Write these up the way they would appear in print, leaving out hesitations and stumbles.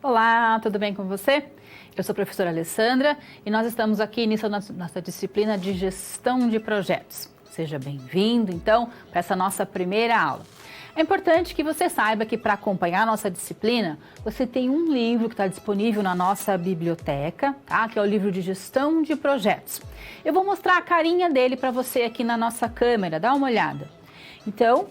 Olá, tudo bem com você? Eu sou a professora Alessandra e nós estamos aqui iniciando nossa disciplina de gestão de projetos. Seja bem-vindo, então, para essa nossa primeira aula. É importante que você saiba que para acompanhar a nossa disciplina, você tem um livro que está disponível na nossa biblioteca, tá? Que é o livro de gestão de projetos. Eu vou mostrar a carinha dele para você aqui na nossa câmera, dá uma olhada. Então,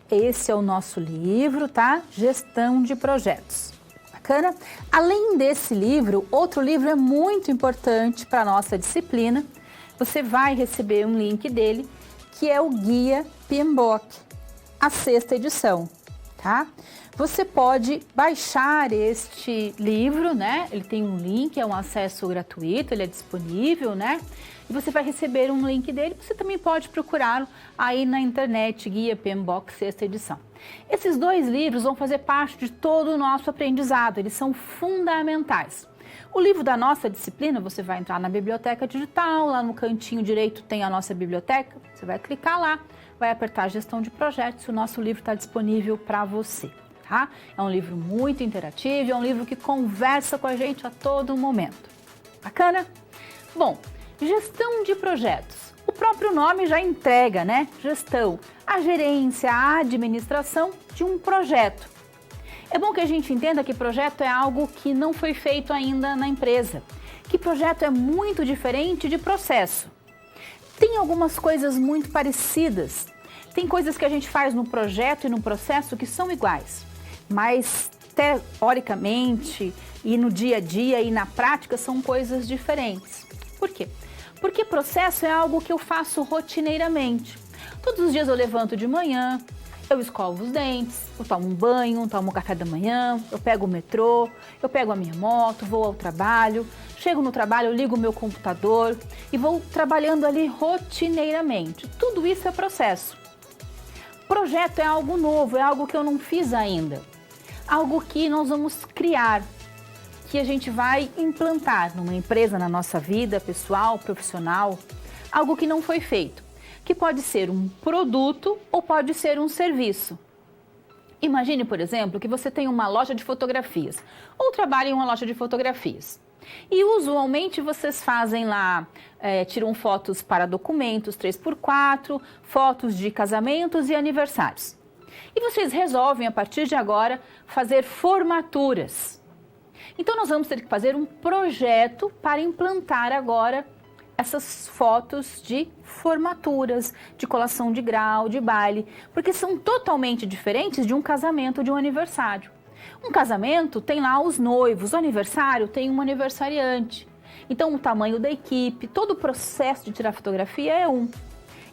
esse é o nosso livro, tá? Gestão de projetos. Bacana? Além desse livro, outro livro é muito importante para a nossa disciplina. Você vai receber um link dele, que é o Guia PMBOK, a 6ª edição, tá? Você pode baixar este livro, né? Ele tem um link, é um acesso gratuito, ele é disponível, né? E você vai receber um link dele, você também pode procurá-lo aí na internet, Guia PMBOK 6ª edição. Esses dois livros vão fazer parte de todo o nosso aprendizado, eles são fundamentais. O livro da nossa disciplina, você vai entrar na biblioteca digital, lá no cantinho direito tem a nossa biblioteca, você vai clicar lá, vai apertar gestão de projetos e o nosso livro está disponível para você, tá? É um livro muito interativo, é um livro que conversa com a gente a todo momento. Bacana? Bom, gestão de projetos. O próprio nome já entrega, né? Gestão, a gerência, a administração de um projeto. É bom que a gente entenda que projeto é algo que não foi feito ainda na empresa, que projeto é muito diferente de processo. Tem algumas coisas muito parecidas, tem coisas que a gente faz no projeto e no processo que são iguais, mas teoricamente e no dia a dia e na prática são coisas diferentes. Por quê? Porque processo é algo que eu faço rotineiramente. Todos os dias eu levanto de manhã, eu escovo os dentes, eu tomo um banho, tomo um café da manhã, eu pego o metrô, eu pego a minha moto, vou ao trabalho, chego no trabalho, eu ligo o meu computador e vou trabalhando ali rotineiramente. Tudo isso é processo. Projeto é algo novo, é algo que eu não fiz ainda, algo que nós vamos criar, que a gente vai implantar numa empresa, na nossa vida pessoal, profissional, algo que não foi feito, que pode ser um produto ou pode ser um serviço. Imagine, por exemplo, que você tem uma loja de fotografias ou trabalha em uma loja de fotografias. E usualmente vocês fazem lá, tiram fotos para documentos 3x4, fotos de casamentos e aniversários. E vocês resolvem, a partir de agora, fazer formaturas. Então nós vamos ter que fazer um projeto para implantar agora essas fotos de formaturas, de colação de grau, de baile, porque são totalmente diferentes de um casamento, de um aniversário. Um casamento tem lá os noivos, o aniversário tem um aniversariante. Então o tamanho da equipe, todo o processo de tirar fotografia é um.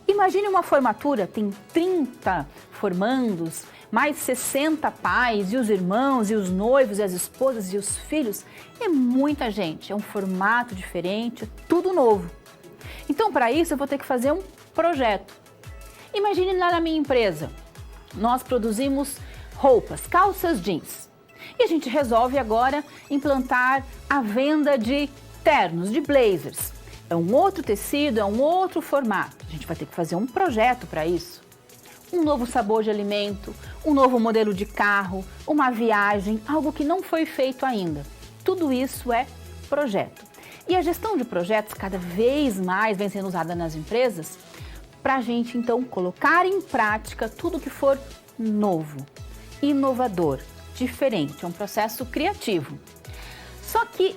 Imagine uma formatura, tem 30 formandos, mais 60 pais e os irmãos e os noivos e as esposas e os filhos. É muita gente, é um formato diferente, é tudo novo. Então, para isso, eu vou ter que fazer um projeto. Imagine lá na minha empresa, nós produzimos roupas, calças jeans. E a gente resolve agora implantar a venda de ternos, de blazers. É um outro tecido, é um outro formato. A gente vai ter que fazer um projeto para isso. Um novo sabor de alimento, um novo modelo de carro, uma viagem, algo que não foi feito ainda. Tudo isso é projeto. E a gestão de projetos cada vez mais vem sendo usada nas empresas para a gente, então, colocar em prática tudo que for novo, inovador, diferente. É um processo criativo. Só que,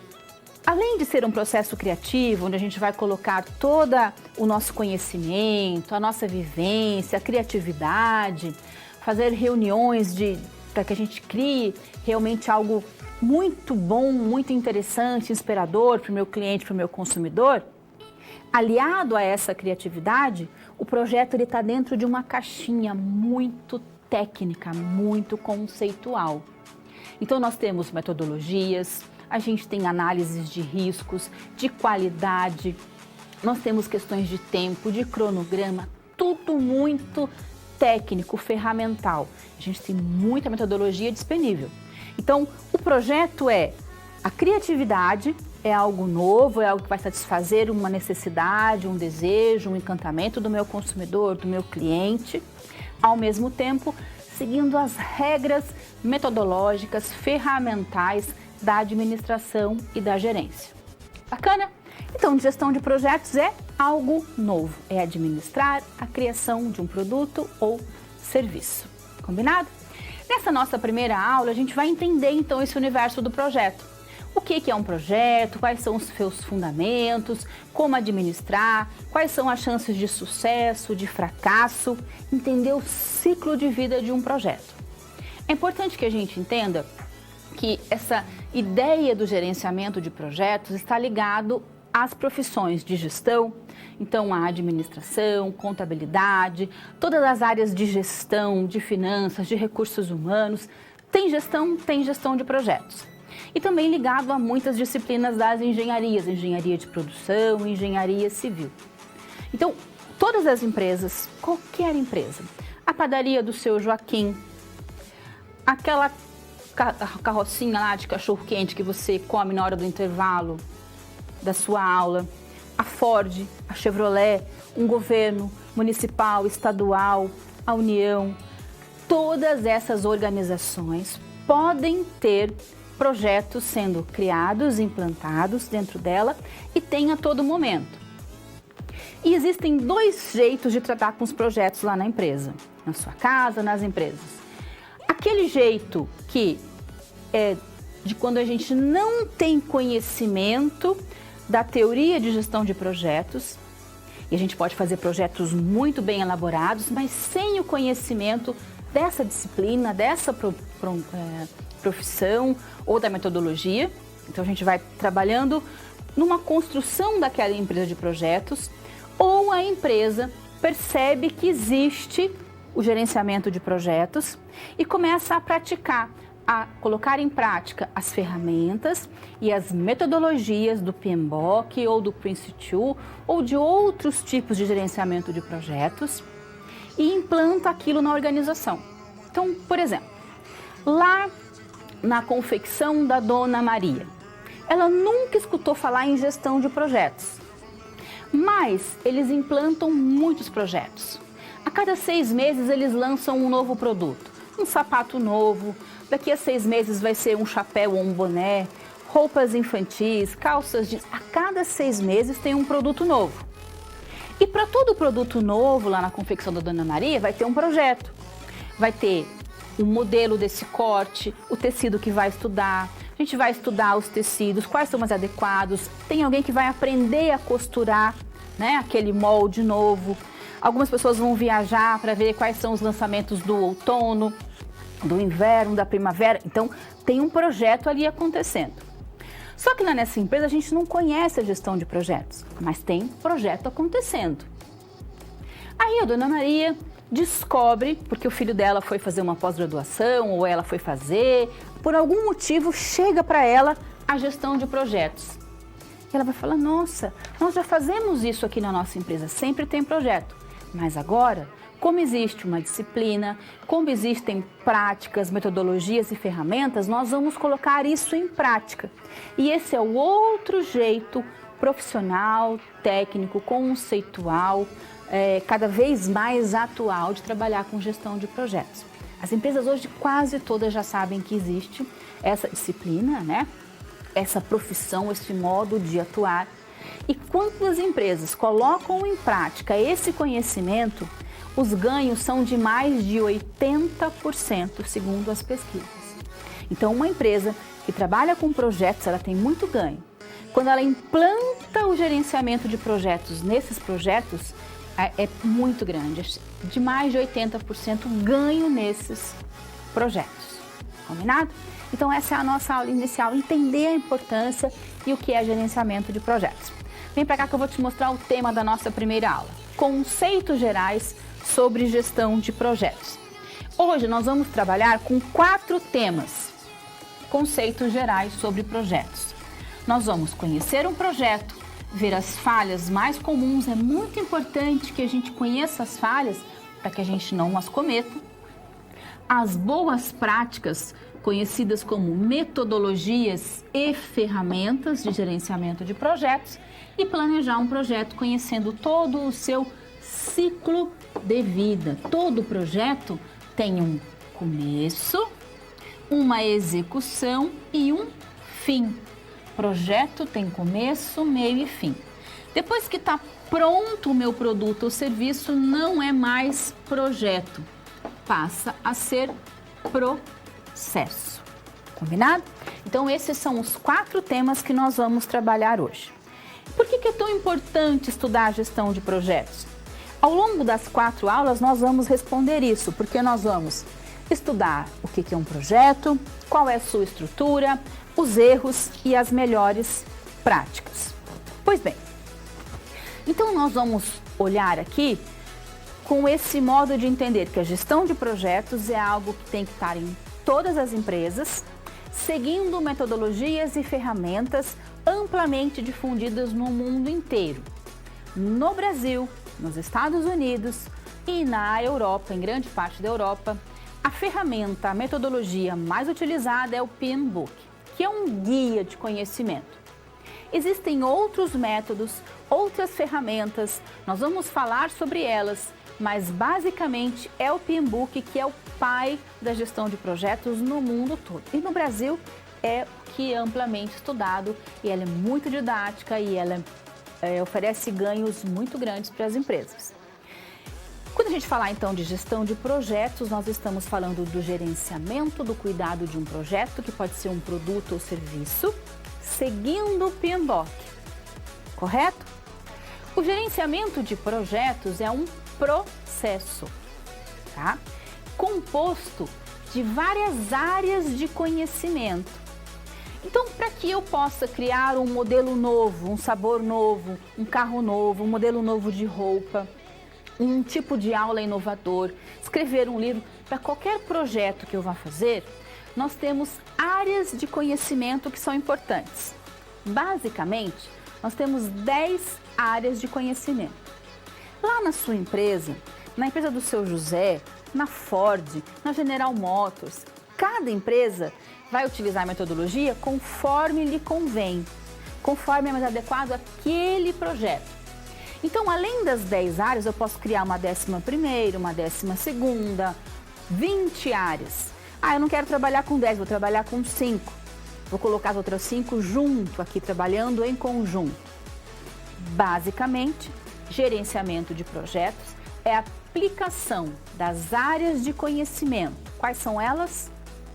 além de ser um processo criativo, onde a gente vai colocar todo o nosso conhecimento, a nossa vivência, a criatividade, fazer reuniões para que a gente crie realmente algo muito bom, muito interessante, inspirador para o meu cliente, para o meu consumidor, aliado a essa criatividade, o projeto está dentro de uma caixinha muito técnica, muito conceitual. Então nós temos metodologias, a gente tem análises de riscos, de qualidade, nós temos questões de tempo, de cronograma, tudo muito técnico, ferramental. A gente tem muita metodologia disponível. Então, o projeto é a criatividade, é algo novo, é algo que vai satisfazer uma necessidade, um desejo, um encantamento do meu consumidor, do meu cliente, ao mesmo tempo seguindo as regras metodológicas, ferramentais da administração e da gerência. Bacana? Então, gestão de projetos é algo novo, é administrar a criação de um produto ou serviço. Combinado? Nessa nossa primeira aula, a gente vai entender então esse universo do projeto. O que é um projeto, quais são os seus fundamentos, como administrar, quais são as chances de sucesso, de fracasso, entender o ciclo de vida de um projeto. É importante que a gente entenda que essa ideia do gerenciamento de projetos está ligado às profissões de gestão, então a administração, contabilidade, todas as áreas de gestão, de finanças, de recursos humanos, tem gestão de projetos. E também ligado a muitas disciplinas das engenharias, engenharia de produção, engenharia civil. Então, todas as empresas, qualquer empresa, a padaria do seu Joaquim, aquela carrocinha lá de cachorro-quente que você come na hora do intervalo da sua aula, a Ford, a Chevrolet, um governo municipal, estadual, a União, todas essas organizações podem ter projetos sendo criados, implantados dentro dela e tem a todo momento. E existem dois jeitos de tratar com os projetos lá na empresa, na sua casa, nas empresas. Aquele jeito que é de quando a gente não tem conhecimento da teoria de gestão de projetos, e a gente pode fazer projetos muito bem elaborados, mas sem o conhecimento dessa disciplina, dessa profissão ou da metodologia. Então a gente vai trabalhando numa construção daquela empresa de projetos, ou a empresa percebe que existe o gerenciamento de projetos e começa a praticar, a colocar em prática as ferramentas e as metodologias do PMBOK ou do Prince2 ou de outros tipos de gerenciamento de projetos e implanta aquilo na organização. Então, por exemplo, lá na confecção da Dona Maria, ela nunca escutou falar em gestão de projetos, mas eles implantam muitos projetos. A cada 6 meses eles lançam um novo produto, um sapato novo, daqui a 6 meses vai ser um chapéu ou um boné, roupas infantis, calças jeans. A cada 6 meses tem um produto novo. E para todo produto novo lá na confecção da Dona Maria vai ter um projeto. Vai ter o modelo desse corte, o tecido que vai estudar, a gente vai estudar os tecidos, quais são mais adequados, tem alguém que vai aprender a costurar, né, aquele molde novo. Algumas pessoas vão viajar para ver quais são os lançamentos do outono, do inverno, da primavera. Então, tem um projeto ali acontecendo. Só que lá nessa empresa a gente não conhece a gestão de projetos, mas tem projeto acontecendo. Aí a Dona Maria descobre, porque o filho dela foi fazer uma pós-graduação ou ela foi fazer, por algum motivo chega para ela a gestão de projetos. E ela vai falar, nossa, nós já fazemos isso aqui na nossa empresa, sempre tem projeto. Mas agora, como existe uma disciplina, como existem práticas, metodologias e ferramentas, nós vamos colocar isso em prática. E esse é o outro jeito profissional, técnico, conceitual, cada vez mais atual de trabalhar com gestão de projetos. As empresas hoje quase todas já sabem que existe essa disciplina, né? Essa profissão, esse modo de atuar. E quando as empresas colocam em prática esse conhecimento, os ganhos são de mais de 80%, segundo as pesquisas. Então, uma empresa que trabalha com projetos, ela tem muito ganho. Quando ela implanta o gerenciamento de projetos nesses projetos, é muito grande, de mais de 80% ganho nesses projetos. Combinado? Então, essa é a nossa aula inicial, entender a importância e o que é gerenciamento de projetos. Vem para cá que eu vou te mostrar o tema da nossa primeira aula. Conceitos gerais sobre gestão de projetos. Hoje nós vamos trabalhar com 4 temas. Conceitos gerais sobre projetos. Nós vamos conhecer um projeto, ver as falhas mais comuns. É muito importante que a gente conheça as falhas para que a gente não as cometa. As boas práticas, conhecidas como metodologias e ferramentas de gerenciamento de projetos, e planejar um projeto conhecendo todo o seu ciclo de vida. Todo projeto tem um começo, uma execução e um fim. Projeto tem começo, meio e fim. Depois que está pronto o meu produto ou serviço, não é mais projeto, passa a ser processo. Combinado? Então, esses são os 4 temas que nós vamos trabalhar hoje. Por que é tão importante estudar a gestão de projetos? Ao longo das 4 aulas, nós vamos responder isso, porque nós vamos estudar o que é um projeto, qual é a sua estrutura, os erros e as melhores práticas. Pois bem, então nós vamos olhar aqui com esse modo de entender que a gestão de projetos é algo que tem que estar em todas as empresas, seguindo metodologias e ferramentas amplamente difundidas no mundo inteiro. No Brasil, nos Estados Unidos e na Europa, em grande parte da Europa, a ferramenta, a metodologia mais utilizada é o PMBOK, que é um guia de conhecimento. Existem outros métodos, outras ferramentas, nós vamos falar sobre elas, mas basicamente é o PMBOK que é o pai da gestão de projetos no mundo todo. E no Brasil é o que é amplamente estudado e ela é muito didática e ela oferece ganhos muito grandes para as empresas. Quando a gente falar então de gestão de projetos, nós estamos falando do gerenciamento, do cuidado de um projeto, que pode ser um produto ou serviço, seguindo o PMBOK, correto? O gerenciamento de projetos é um processo, tá? Composto de várias áreas de conhecimento. Então, para que eu possa criar um modelo novo, um sabor novo, um carro novo, um modelo novo de roupa, um tipo de aula inovador, escrever um livro, para qualquer projeto que eu vá fazer, nós temos áreas de conhecimento que são importantes. Basicamente, nós temos 10 áreas de conhecimento. Lá na sua empresa, na empresa do seu José, na Ford, na General Motors, cada empresa vai utilizar a metodologia conforme lhe convém, conforme é mais adequado àquele projeto. Então, além das 10 áreas, eu posso criar uma 11ª, uma 12ª, 20 áreas. Ah, eu não quero trabalhar com 10, vou trabalhar com 5. Vou colocar as outras 5 junto aqui, trabalhando em conjunto. Basicamente, gerenciamento de projetos é a aplicação das áreas de conhecimento. Quais são elas?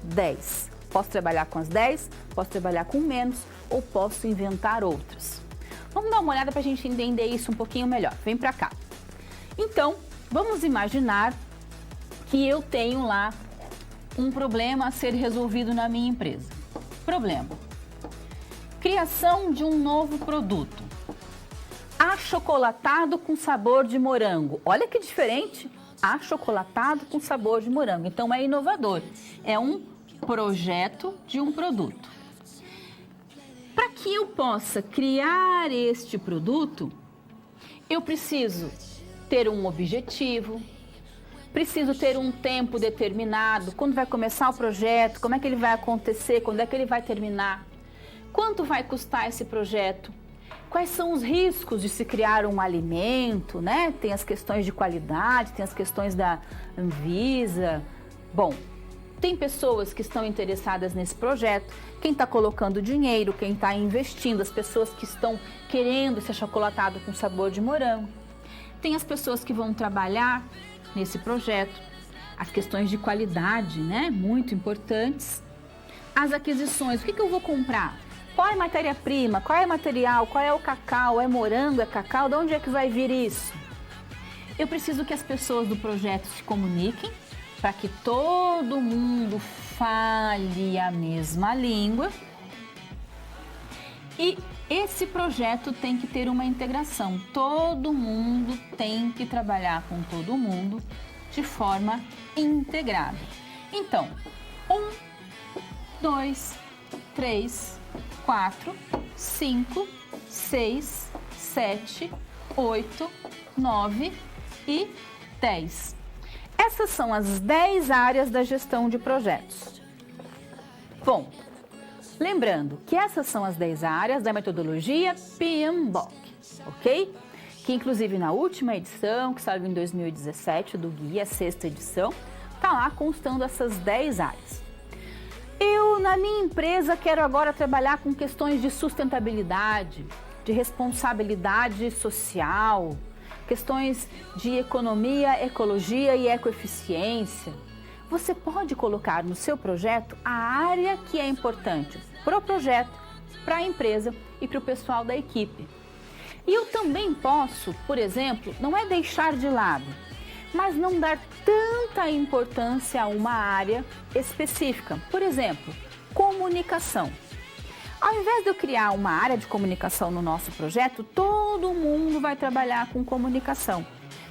10. Posso trabalhar com as 10, posso trabalhar com menos ou posso inventar outras. Vamos dar uma olhada para a gente entender isso um pouquinho melhor. Vem para cá. Então, vamos imaginar que eu tenho lá um problema a ser resolvido na minha empresa. Problema: criação de um novo produto. Achocolatado com sabor de morango. Olha que diferente. Achocolatado com sabor de morango. Então, é inovador. É um projeto de um produto. Para que eu possa criar este produto, eu preciso ter um objetivo, preciso ter um tempo determinado, quando vai começar o projeto, como é que ele vai acontecer, quando é que ele vai terminar, quanto vai custar esse projeto, quais são os riscos de se criar um alimento, né? Tem as questões de qualidade, tem as questões da Anvisa. Bom, tem pessoas que estão interessadas nesse projeto, quem está colocando dinheiro, quem está investindo, as pessoas que estão querendo esse achocolatado com sabor de morango. Tem as pessoas que vão trabalhar nesse projeto, as questões de qualidade, né? Muito importantes. As aquisições, o que eu vou comprar? Qual é a matéria-prima? Qual é o material? Qual é o cacau? É morango? É cacau? De onde é que vai vir isso? Eu preciso que as pessoas do projeto se comuniquem, para que todo mundo fale a mesma língua. E esse projeto tem que ter uma integração. Todo mundo tem que trabalhar com todo mundo de forma integrada. Então, 1, 2, 3, 4, 5, 6, 7, 8, 9 e 10. Essas são as 10 áreas da gestão de projetos. Bom, lembrando que essas são as 10 áreas da metodologia PMBOK, ok? Que inclusive na última edição, que saiu em 2017, do guia, a 6ª edição, está lá constando essas 10 áreas. Eu, na minha empresa, quero agora trabalhar com questões de sustentabilidade, de responsabilidade social, questões de economia, ecologia e ecoeficiência. Você pode colocar no seu projeto a área que é importante para o projeto, para a empresa e para o pessoal da equipe. E eu também posso, por exemplo, não é deixar de lado, mas não dar tanta importância a uma área específica. Por exemplo, comunicação. Ao invés de eu criar uma área de comunicação no nosso projeto, todo mundo vai trabalhar com comunicação.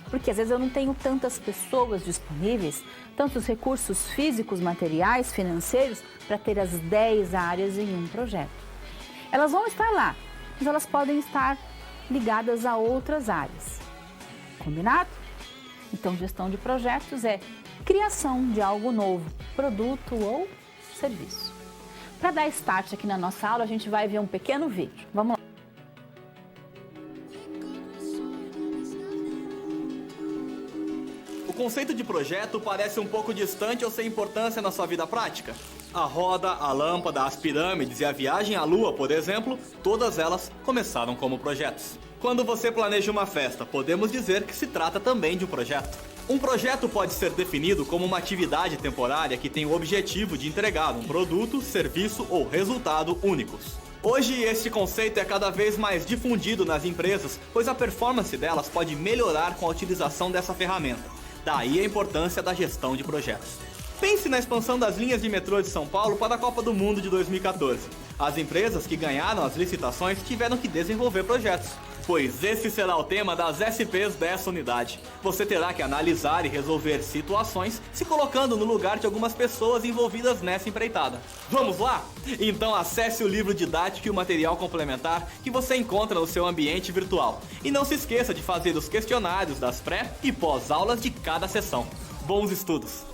Porque às vezes eu não tenho tantas pessoas disponíveis, tantos recursos físicos, materiais, financeiros, para ter as 10 áreas em um projeto. Elas vão estar lá, mas elas podem estar ligadas a outras áreas. Combinado? Então, gestão de projetos é criação de algo novo, produto ou serviço. Para dar start aqui na nossa aula, a gente vai ver um pequeno vídeo. Vamos lá. O conceito de projeto parece um pouco distante ou sem importância na sua vida prática? A roda, a lâmpada, as pirâmides e a viagem à lua, por exemplo, todas elas começaram como projetos. Quando você planeja uma festa, podemos dizer que se trata também de um projeto. Um projeto pode ser definido como uma atividade temporária que tem o objetivo de entregar um produto, serviço ou resultado únicos. Hoje, este conceito é cada vez mais difundido nas empresas, pois a performance delas pode melhorar com a utilização dessa ferramenta. Daí a importância da gestão de projetos. Pense na expansão das linhas de metrô de São Paulo para a Copa do Mundo de 2014. As empresas que ganharam as licitações tiveram que desenvolver projetos, pois esse será o tema das SPs dessa unidade. Você terá que analisar e resolver situações se colocando no lugar de algumas pessoas envolvidas nessa empreitada. Vamos lá? Então acesse o livro didático e o material complementar que você encontra no seu ambiente virtual. E não se esqueça de fazer os questionários das pré e pós-aulas de cada sessão. Bons estudos!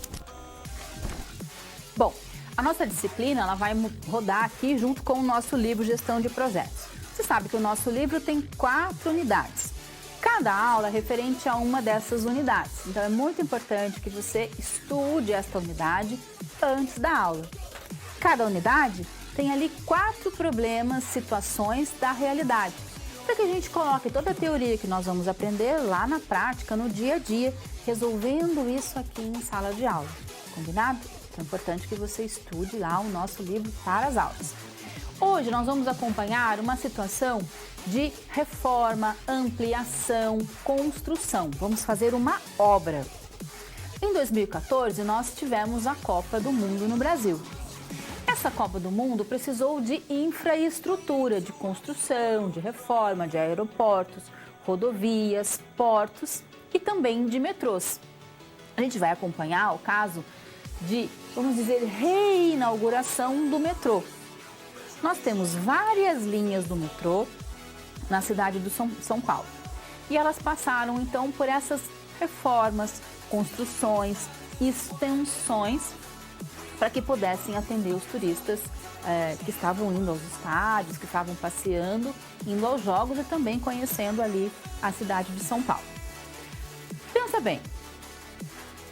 Bom, a nossa disciplina ela vai rodar aqui junto com o nosso livro Gestão de Projetos. Você sabe que o nosso livro tem 4 unidades. Cada aula é referente a uma dessas unidades. Então é muito importante que você estude esta unidade antes da aula. Cada unidade tem ali 4 problemas, situações da realidade, para que a gente coloque toda a teoria que nós vamos aprender lá na prática, no dia a dia, resolvendo isso aqui em sala de aula. Combinado? Então é importante que você estude lá o nosso livro para as aulas. Hoje nós vamos acompanhar uma situação de reforma, ampliação, construção. Vamos fazer uma obra. Em 2014, nós tivemos a Copa do Mundo no Brasil. Essa Copa do Mundo precisou de infraestrutura, de construção, de reforma, de aeroportos, rodovias, portos e também de metrôs. A gente vai acompanhar o caso de, vamos dizer, reinauguração do metrô. Nós temos várias linhas do metrô na cidade de São Paulo. E elas passaram, então, por essas reformas, construções, extensões, para que pudessem atender os turistas que estavam indo aos estádios, que estavam passeando, indo aos jogos e também conhecendo ali a cidade de São Paulo. Pensa bem,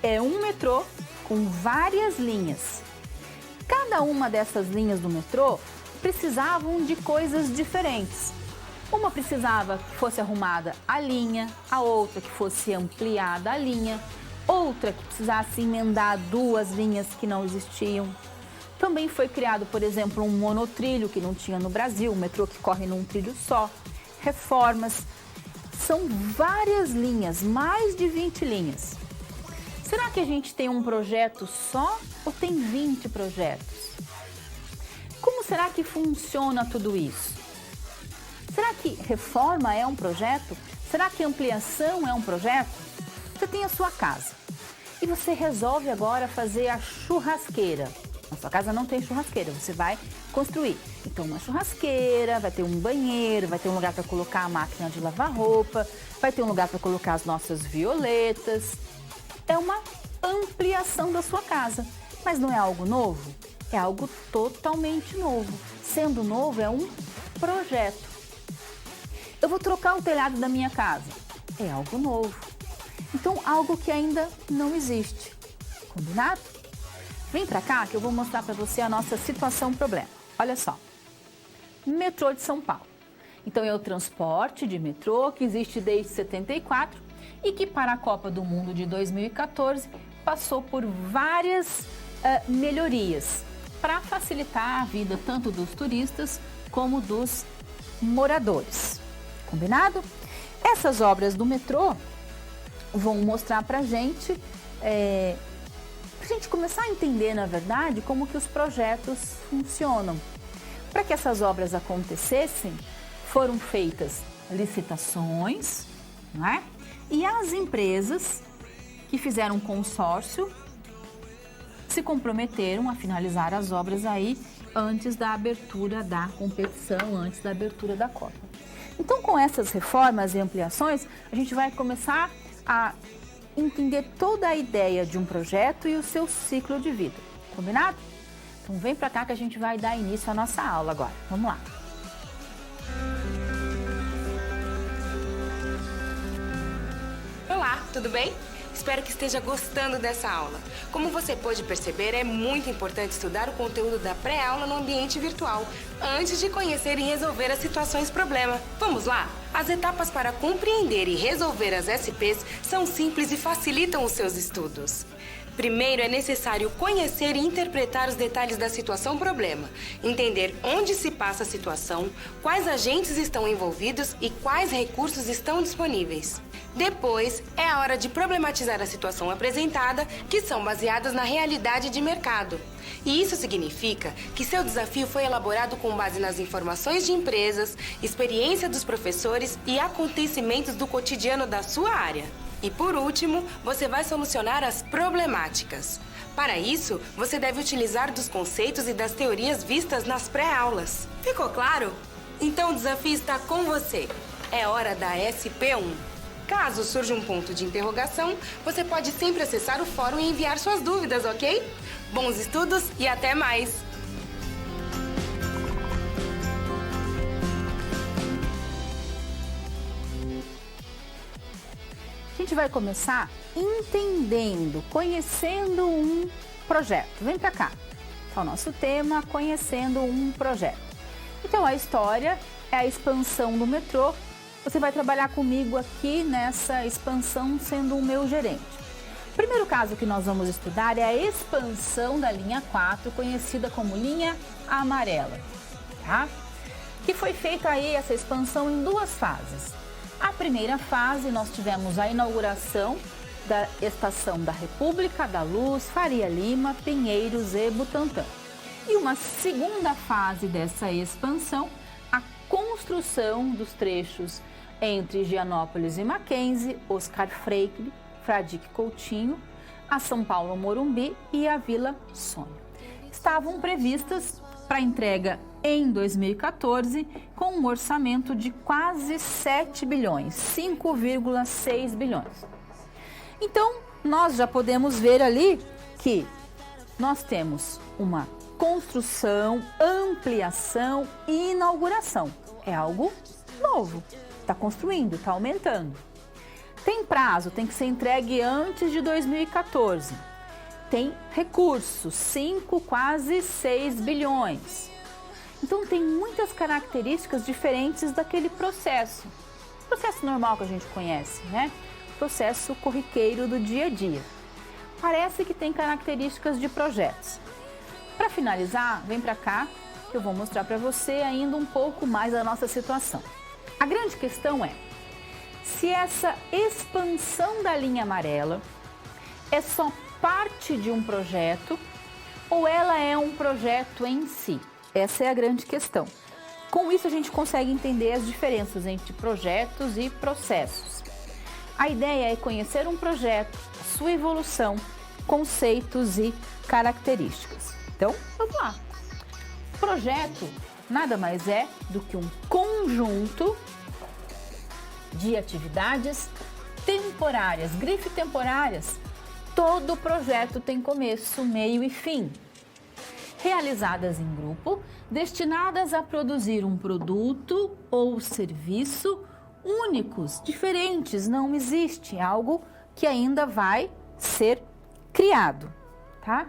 é um metrô com várias linhas. Cada uma dessas linhas do metrô precisavam de coisas diferentes. Uma precisava que fosse arrumada a linha, a outra que fosse ampliada a linha, outra que precisasse emendar 2 linhas que não existiam. Também foi criado, por exemplo, um monotrilho que não tinha no Brasil, um metrô que corre num trilho só. Reformas. São várias linhas, mais de 20 linhas. Será que a gente tem um projeto só ou tem 20 projetos? Como será que funciona tudo isso? Será que reforma é um projeto? Será que ampliação é um projeto? Você tem a sua casa e você resolve agora fazer a churrasqueira. Na sua casa não tem churrasqueira, você vai construir. Então, uma churrasqueira, vai ter um banheiro, vai ter um lugar para colocar a máquina de lavar roupa, vai ter um lugar para colocar as nossas violetas. É uma ampliação da sua casa, mas não é algo novo? É algo totalmente novo. Sendo novo, é um projeto. Eu vou trocar o telhado da minha casa. É algo novo. Então, algo que ainda não existe. Combinado? Vem para cá que eu vou mostrar para você a nossa situação problema. Olha só, metrô de São Paulo. Então é o transporte de metrô que existe desde 74 e que para a Copa do Mundo de 2014 passou por várias melhorias para facilitar a vida tanto dos turistas como dos moradores. Combinado? Essas obras do metrô vão mostrar para a gente começar a entender, na verdade, como que os projetos funcionam. Para que essas obras acontecessem, foram feitas licitações, não é? E as empresas que fizeram consórcio se comprometeram a finalizar as obras aí antes da abertura da competição, antes da abertura da Copa. Então, com essas reformas e ampliações, a gente vai começar a entender toda a ideia de um projeto e o seu ciclo de vida. Combinado? Então, vem para cá que a gente vai dar início à nossa aula agora. Vamos lá. Olá, tudo bem? Espero que esteja gostando dessa aula. Como você pode perceber, é muito importante estudar o conteúdo da pré-aula no ambiente virtual, antes de conhecer e resolver as situações problema. Vamos lá? As etapas para compreender e resolver as SPs são simples e facilitam os seus estudos. Primeiro, é necessário conhecer e interpretar os detalhes da situação problema, entender onde se passa a situação, quais agentes estão envolvidos e quais recursos estão disponíveis. Depois, é a hora de problematizar a situação apresentada, que são baseadas na realidade de mercado. E isso significa que seu desafio foi elaborado com base nas informações de empresas, experiência dos professores e acontecimentos do cotidiano da sua área. E por último, você vai solucionar as problemáticas. Para isso, você deve utilizar dos conceitos e das teorias vistas nas pré-aulas. Ficou claro? Então o desafio está com você. É hora da SP1. Caso surja um ponto de interrogação, você pode sempre acessar o fórum e enviar suas dúvidas, ok? Bons estudos e até mais! A gente vai começar entendendo, conhecendo um projeto. Vem para cá. Então, o nosso tema, conhecendo um projeto. Então, a história é a expansão do metrô. Você vai trabalhar comigo aqui nessa expansão sendo o meu gerente. O primeiro caso que nós vamos estudar é a expansão da linha 4, conhecida como linha amarela, tá? Que foi feita aí essa expansão em duas fases. A primeira fase, nós tivemos a inauguração da Estação da República, da Luz, Faria Lima, Pinheiros e Butantã. E uma segunda fase dessa expansão, a construção dos trechos entre Higienópolis e Mackenzie, Oscar Freire, Fradique Coutinho, a São Paulo Morumbi e a Vila Sônia. Estavam previstas para entrega em 2014 com um orçamento de quase 7 bilhões, 5,6 bilhões. Então, nós já podemos ver ali que nós temos uma construção, ampliação e inauguração. É algo novo. Está construindo, está aumentando. Tem prazo, tem que ser entregue antes de 2014. Tem recursos, 5, quase 6 bilhões. Então tem muitas características diferentes daquele processo. Processo normal que a gente conhece, né? Processo corriqueiro do dia a dia. Parece que tem características de projetos. Para finalizar, vem para cá que eu vou mostrar para você ainda um pouco mais da nossa situação. A grande questão é, se essa expansão da linha amarela é só parte de um projeto ou ela é um projeto em si? Essa é a grande questão. Com isso a gente consegue entender as diferenças entre projetos e processos. A ideia é conhecer um projeto, sua evolução, conceitos e características. Então, vamos lá. Projeto nada mais é do que um conjunto de atividades temporárias, grife temporárias. Todo projeto tem começo, meio e fim. Realizadas em grupo, destinadas a produzir um produto ou serviço únicos, diferentes, não existe algo que ainda vai ser criado, tá?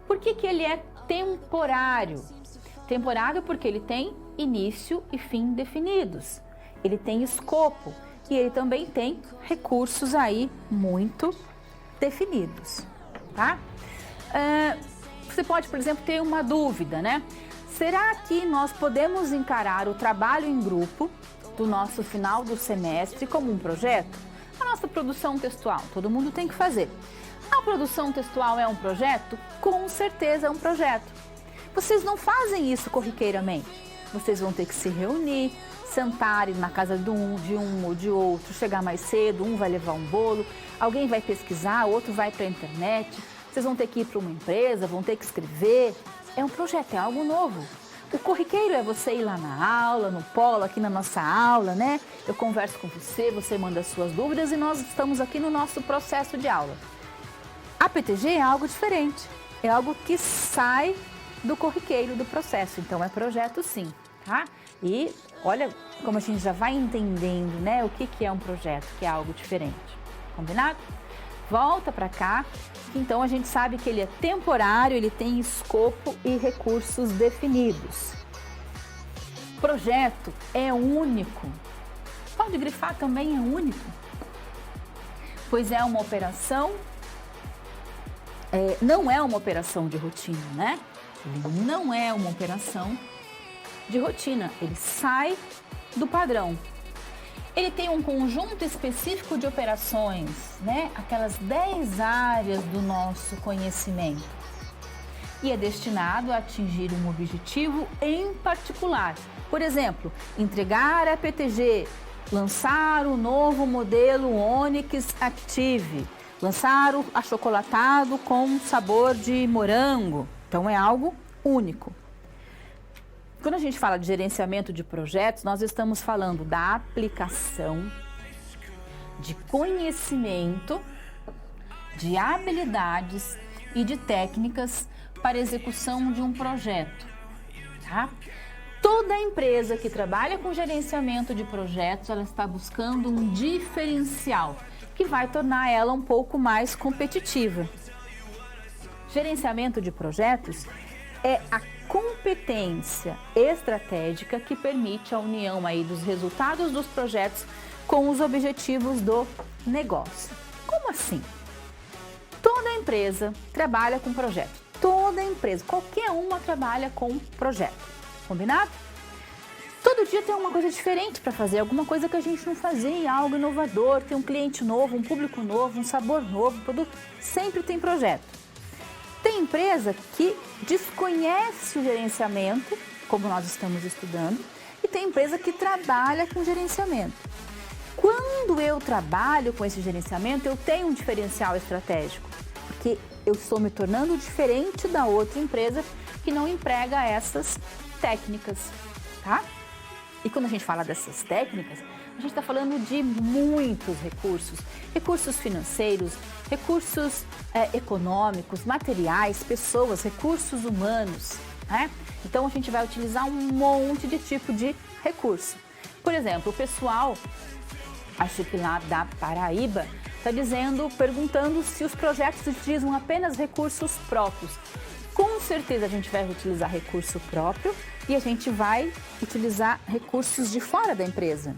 Por que que ele é temporário? Temporário porque ele tem início e fim definidos. Ele tem escopo e ele também tem recursos aí muito definidos, tá? Você pode, por exemplo, ter uma dúvida, né? Será que nós podemos encarar o trabalho em grupo do nosso final do semestre como um projeto? A nossa produção textual, todo mundo tem que fazer. A produção textual é um projeto? Com certeza é um projeto. Vocês não fazem isso corriqueiramente. Vocês vão ter que se reunir, sentar na casa de um ou de outro, chegar mais cedo, um vai levar um bolo, alguém vai pesquisar, outro vai para a internet, vocês vão ter que ir para uma empresa, vão ter que escrever. É um projeto, é algo novo. O corriqueiro é você ir lá na aula, no polo, aqui na nossa aula, né? Eu converso com você, você manda as suas dúvidas e nós estamos aqui no nosso processo de aula. A PTG é algo diferente, é algo que sai do corriqueiro do processo, então é projeto sim, tá? E olha como a gente já vai entendendo, né, o que é um projeto, que é algo diferente, combinado? Volta para cá, então a gente sabe que ele é temporário, ele tem escopo e recursos definidos. Projeto é único, pode grifar também é único, pois é uma operação, não é uma operação de rotina, né? Ele não é uma operação de rotina, ele sai do padrão. Ele tem um conjunto específico de operações, né? Aquelas 10 áreas do nosso conhecimento. E é destinado a atingir um objetivo em particular. Por exemplo, entregar a PTG, lançar o novo modelo Onix Active, lançar o achocolatado com sabor de morango. Então é algo único. Quando a gente fala de gerenciamento de projetos, nós estamos falando da aplicação de conhecimento, de habilidades e de técnicas para execução de um projeto, tá? Toda empresa que trabalha com gerenciamento de projetos, ela está buscando um diferencial que vai tornar ela um pouco mais competitiva. Gerenciamento de projetos é a competência estratégica que permite a união aí dos resultados dos projetos com os objetivos do negócio. Como assim? Toda empresa trabalha com projeto. Toda empresa, qualquer uma trabalha com projeto. Combinado? Todo dia tem uma coisa diferente para fazer, alguma coisa que a gente não fazia, algo inovador, tem um cliente novo, um público novo, um sabor novo, produto. Sempre tem projeto. Tem empresa que desconhece o gerenciamento, como nós estamos estudando, e tem empresa que trabalha com gerenciamento. Quando eu trabalho com esse gerenciamento, eu tenho um diferencial estratégico, porque eu estou me tornando diferente da outra empresa que não emprega essas técnicas, tá? E quando a gente fala dessas técnicas, a gente está falando de muitos recursos, recursos financeiros, recursos econômicos, materiais, pessoas, recursos humanos, né? Então a gente vai utilizar um monte de tipo de recurso. Por exemplo, o pessoal, acho que lá da Paraíba, está perguntando se os projetos utilizam apenas recursos próprios. Com certeza a gente vai utilizar recurso próprio e a gente vai utilizar recursos de fora da empresa.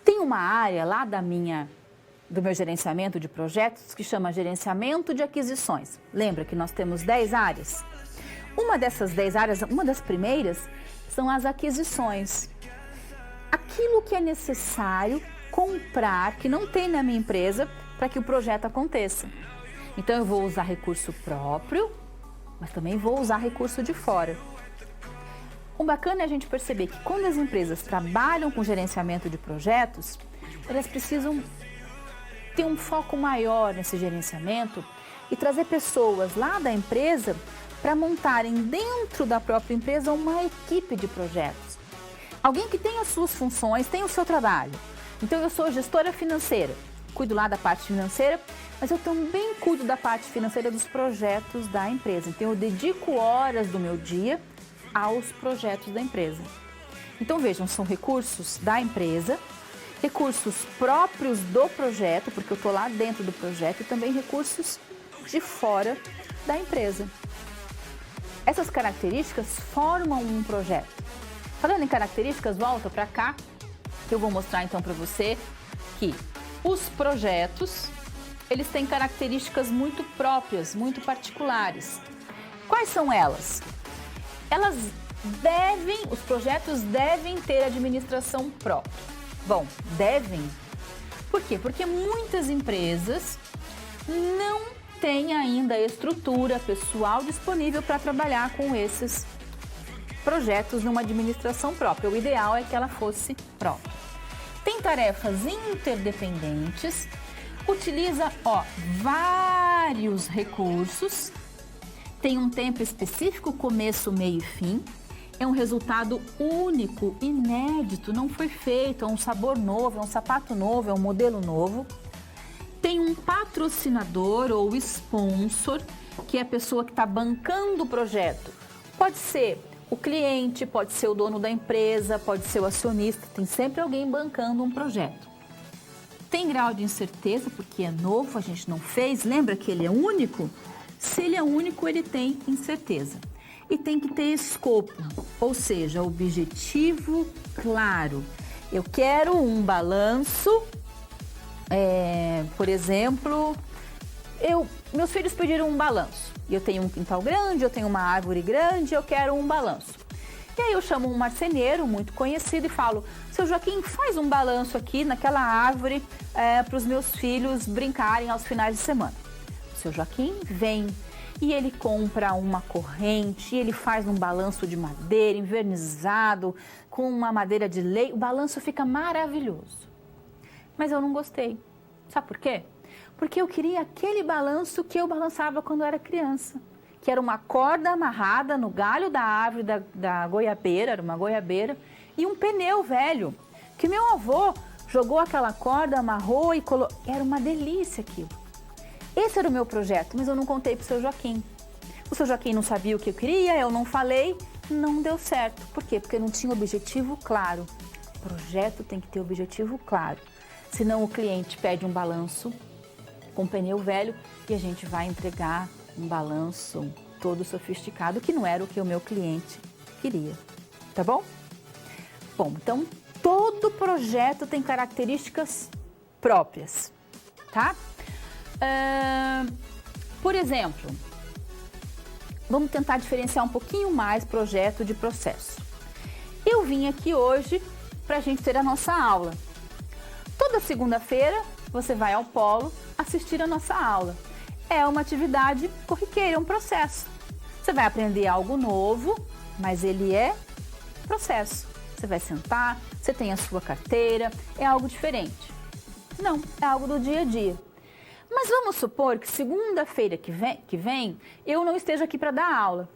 Tem uma área lá do meu gerenciamento de projetos que chama gerenciamento de aquisições. Lembra que nós temos 10 áreas? Uma dessas 10 áreas, uma das primeiras, são as aquisições. Aquilo que é necessário comprar, que não tem na minha empresa, para que o projeto aconteça. Então eu vou usar recurso próprio, mas também vou usar recurso de fora. O bacana é a gente perceber que quando as empresas trabalham com gerenciamento de projetos, elas precisam ter um foco maior nesse gerenciamento e trazer pessoas lá da empresa para montarem dentro da própria empresa uma equipe de projetos. Alguém que tem as suas funções, tem o seu trabalho. Então eu sou gestora financeira, cuido lá da parte financeira, mas eu também cuido da parte financeira dos projetos da empresa. Então eu dedico horas do meu dia aos projetos da empresa. Então vejam, são recursos da empresa, recursos próprios do projeto, porque eu estou lá dentro do projeto, e também recursos de fora da empresa. Essas características formam um projeto. Falando em características, volta para cá, que eu vou mostrar então para você que os projetos, eles têm características muito próprias, muito particulares. Quais são elas? Os projetos devem ter administração própria. Bom, devem. Por quê? Porque muitas empresas não têm ainda a estrutura pessoal disponível para trabalhar com esses projetos numa administração própria. O ideal é que ela fosse própria. Tem tarefas interdependentes, utiliza vários recursos, tem um tempo específico, começo, meio e fim, é um resultado único, inédito, não foi feito, é um sabor novo, é um sapato novo, é um modelo novo. Tem um patrocinador ou sponsor, que é a pessoa que está bancando o projeto. Pode ser o cliente, pode ser o dono da empresa, pode ser o acionista, tem sempre alguém bancando um projeto. Tem grau de incerteza, porque é novo, a gente não fez, lembra que ele é único? Se ele é único, ele tem incerteza. E tem que ter escopo, ou seja, objetivo claro. Eu quero um balanço, por exemplo, meus filhos pediram um balanço. Eu tenho um quintal grande, eu tenho uma árvore grande, eu quero um balanço. E aí eu chamo um marceneiro muito conhecido e falo, seu Joaquim, faz um balanço aqui naquela árvore para os meus filhos brincarem aos finais de semana. O seu Joaquim vem e ele compra uma corrente, ele faz um balanço de madeira, envernizado, com uma madeira de lei. O balanço fica maravilhoso. Mas eu não gostei. Sabe por quê? Porque eu queria aquele balanço que eu balançava quando eu era criança. Que era uma corda amarrada no galho da árvore da goiabeira, era uma goiabeira, e um pneu velho, que meu avô jogou aquela corda, amarrou e colocou. Era uma delícia aquilo. Esse era o meu projeto, mas eu não contei para o seu Joaquim. O seu Joaquim não sabia o que eu queria, eu não falei, não deu certo. Por quê? Porque não tinha objetivo claro. O projeto tem que ter objetivo claro. Senão o cliente pede um balanço com pneu velho e a gente vai entregar um balanço todo sofisticado, que não era o que o meu cliente queria. Tá bom? Bom, então todo projeto tem características próprias, tá? Por exemplo, vamos tentar diferenciar um pouquinho mais projeto de processo. Eu vim aqui hoje para a gente ter a nossa aula. Toda segunda-feira você vai ao polo assistir a nossa aula. É uma atividade corriqueira, é um processo. Você vai aprender algo novo, mas ele é processo. Você vai sentar, você tem a sua carteira, é algo diferente. Não, é algo do dia a dia. Mas vamos supor que segunda-feira que vem eu não esteja aqui para dar aula,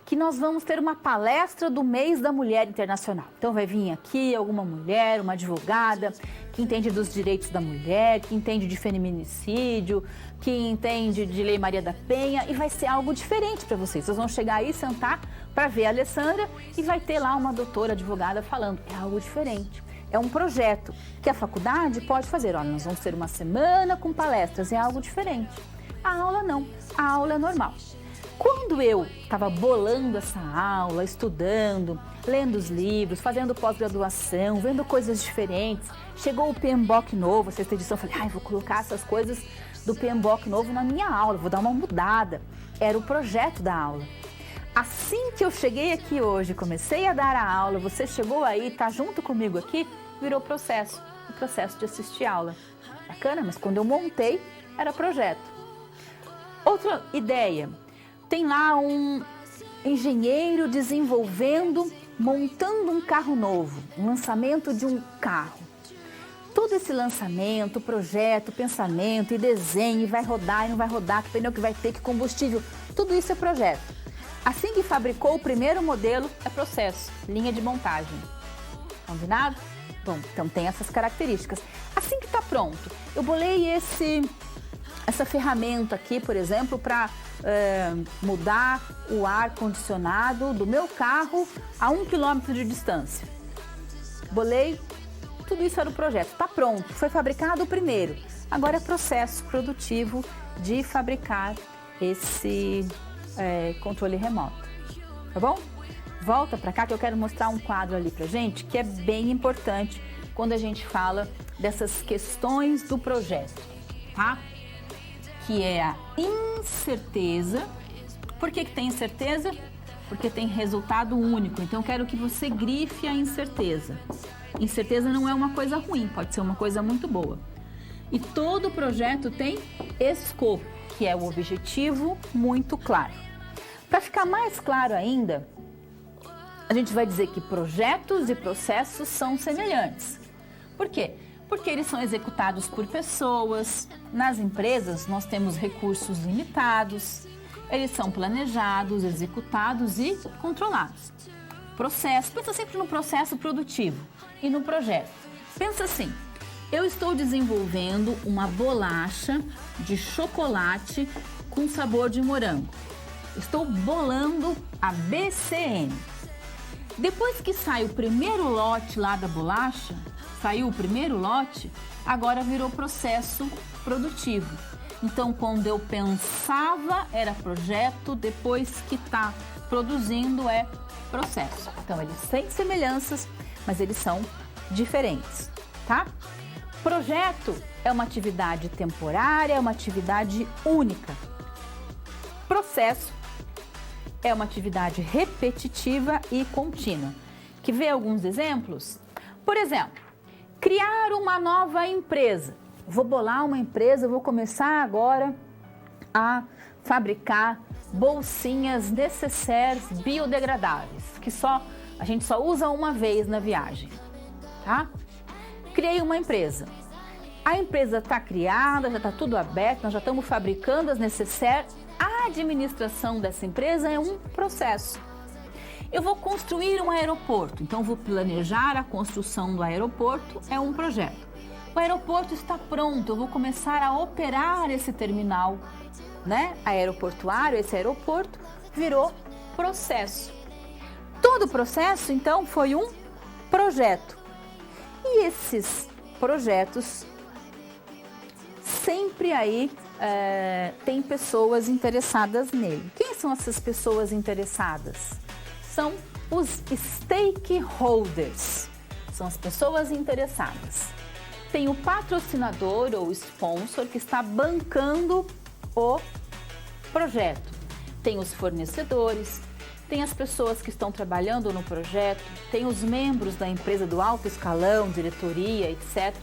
que nós vamos ter uma palestra do mês da Mulher Internacional. Então vai vir aqui alguma mulher, uma advogada, que entende dos direitos da mulher, que entende de feminicídio, que entende de Lei Maria da Penha, e vai ser algo diferente para vocês. Vocês vão chegar aí, sentar para ver a Alessandra e vai ter lá uma doutora advogada falando. É algo diferente. É um projeto que a faculdade pode fazer. Olha, nós vamos ter uma semana com palestras, é algo diferente. A aula não, a aula é normal. Quando eu estava bolando essa aula, estudando, lendo os livros, fazendo pós-graduação, vendo coisas diferentes, chegou o PMBOK novo, a sexta edição, eu falei, vou colocar essas coisas do PMBOK novo na minha aula, vou dar uma mudada. Era o projeto da aula. Assim que eu cheguei aqui hoje, comecei a dar a aula, você chegou aí, tá junto comigo aqui, virou processo, o processo de assistir aula. Bacana, mas quando eu montei, era projeto. Outra ideia, tem lá um engenheiro desenvolvendo, montando um carro novo, um lançamento de um carro. Todo esse lançamento, projeto, pensamento e desenho, e vai rodar e não vai rodar, que pneu que vai ter, que combustível, tudo isso é projeto. Assim que fabricou o primeiro modelo, é processo, linha de montagem. Combinado? Bom, então tem essas características. Assim que está pronto, eu bolei essa ferramenta aqui, por exemplo, para mudar o ar-condicionado do meu carro a 1 quilômetro de distância. Bolei, tudo isso era o projeto, está pronto, foi fabricado o primeiro. Agora é processo produtivo de fabricar esse controle remoto. tá bom? Volta para cá que eu quero mostrar um quadro ali pra gente que é bem importante quando a gente fala dessas questões do projeto, tá? Que é a incerteza. Por que tem incerteza? Porque tem resultado único. Então, eu quero que você grife a incerteza. Incerteza não é uma coisa ruim, pode ser uma coisa muito boa. E todo projeto tem escopo, que é o objetivo muito claro. Para ficar mais claro ainda, a gente vai dizer que projetos e processos são semelhantes. Por quê? Porque eles são executados por pessoas. Nas empresas, nós temos recursos limitados. Eles são planejados, executados e controlados. Processo, pensa sempre no processo produtivo e no projeto. Pensa assim, eu estou desenvolvendo uma bolacha de chocolate com sabor de morango. Estou bolando a BCN. Depois que sai o primeiro lote lá da bolacha, saiu o primeiro lote, agora virou processo produtivo. Então, quando eu pensava, era projeto, depois que está produzindo, é processo. Então, eles têm semelhanças, mas eles são diferentes, tá? Projeto é uma atividade temporária, é uma atividade única. Processo é uma atividade repetitiva e contínua. Quer ver alguns exemplos? Por exemplo, criar uma nova empresa. Vou bolar uma empresa, vou começar agora a fabricar bolsinhas nécessaires biodegradáveis, que a gente só usa uma vez na viagem, tá? Criei uma empresa. A empresa está criada, já está tudo aberto, nós já estamos fabricando as nécessaires. A administração dessa empresa é um processo. Eu vou construir um aeroporto, então vou planejar a construção do aeroporto, é um projeto. O aeroporto está pronto, eu vou começar a operar esse terminal, né? Aeroportuário, esse aeroporto virou processo. Todo processo, então, foi um projeto. E esses projetos, sempre aí tem pessoas interessadas nele. Quem são essas pessoas interessadas? São os stakeholders, são as pessoas interessadas. Tem o patrocinador ou sponsor que está bancando o projeto. Tem os fornecedores, tem as pessoas que estão trabalhando no projeto, tem os membros da empresa do alto escalão, diretoria, etc.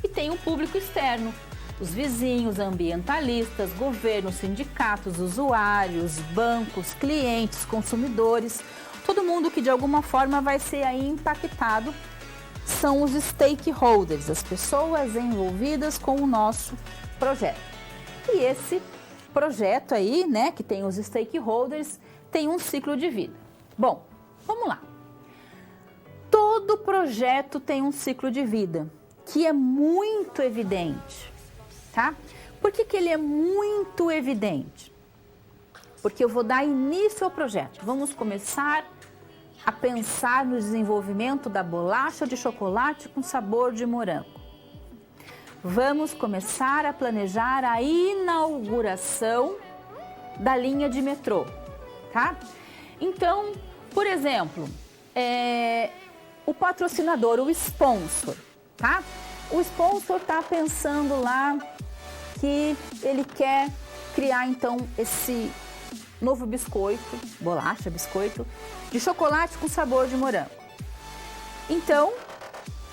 E tem o público externo, os vizinhos, ambientalistas, governos, sindicatos, usuários, bancos, clientes, consumidores. Todo mundo que de alguma forma vai ser aí impactado são os stakeholders, as pessoas envolvidas com o nosso projeto. E esse projeto aí, né, que tem os stakeholders, tem um ciclo de vida. Bom, vamos lá. Todo projeto tem um ciclo de vida, que é muito evidente, tá? Por que ele é muito evidente? Porque eu vou dar início ao projeto. Vamos começar a pensar no desenvolvimento da bolacha de chocolate com sabor de morango. Vamos começar a planejar a inauguração da linha de metrô, tá? Então, por exemplo, o patrocinador, o sponsor, tá? O sponsor está pensando lá que ele quer criar, então, esse novo biscoito, bolacha, biscoito, de chocolate com sabor de morango. Então,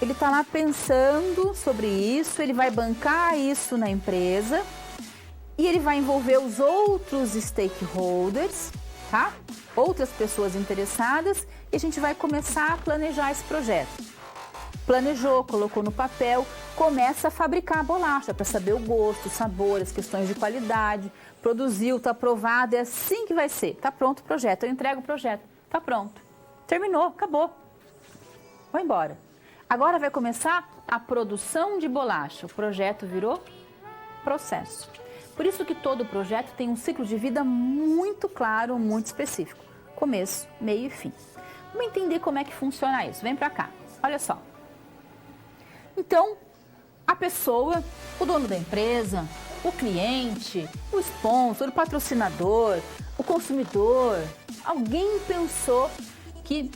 ele está lá pensando sobre isso, ele vai bancar isso na empresa e ele vai envolver os outros stakeholders, tá? Outras pessoas interessadas e a gente vai começar a planejar esse projeto. Planejou, colocou no papel, começa a fabricar a bolacha para saber o gosto, o sabor, as questões de qualidade. Produziu, está aprovado, é assim que vai ser. Está pronto o projeto, eu entrego o projeto. Está pronto. Terminou, acabou. Vou embora. Agora vai começar a produção de bolacha. O projeto virou processo. Por isso que todo projeto tem um ciclo de vida muito claro, muito específico. Começo, meio e fim. Vamos entender como é que funciona isso. Vem para cá. Olha só. Então, a pessoa, o dono da empresa, o cliente, o sponsor, o patrocinador, o consumidor, alguém pensou que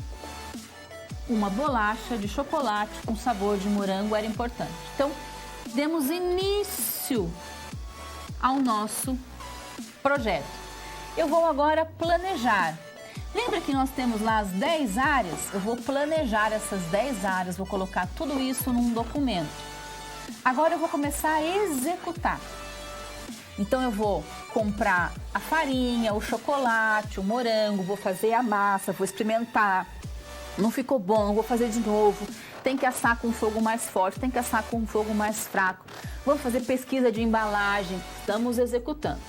uma bolacha de chocolate com sabor de morango era importante. Então, demos início ao nosso projeto. Eu vou agora planejar. Lembra que nós temos lá as 10 áreas? Eu vou planejar essas 10 áreas, vou colocar tudo isso num documento. Agora eu vou começar a executar. Então eu vou comprar a farinha, o chocolate, o morango, vou fazer a massa, vou experimentar. Não ficou bom, vou fazer de novo. Tem que assar com fogo mais forte, tem que assar com fogo mais fraco. Vamos fazer pesquisa de embalagem. Estamos executando.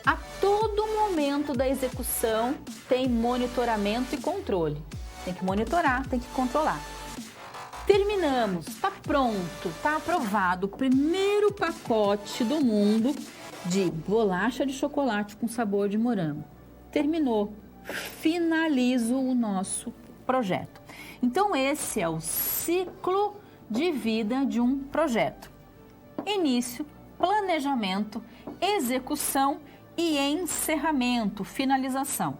A todo momento da execução tem monitoramento e controle. Tem que monitorar, tem que controlar. Terminamos, está pronto, está aprovado o primeiro pacote do mundo de bolacha de chocolate com sabor de morango. Terminou, finalizo o nosso projeto. Então esse é o ciclo de vida de um projeto. Início, planejamento, execução e encerramento, finalização.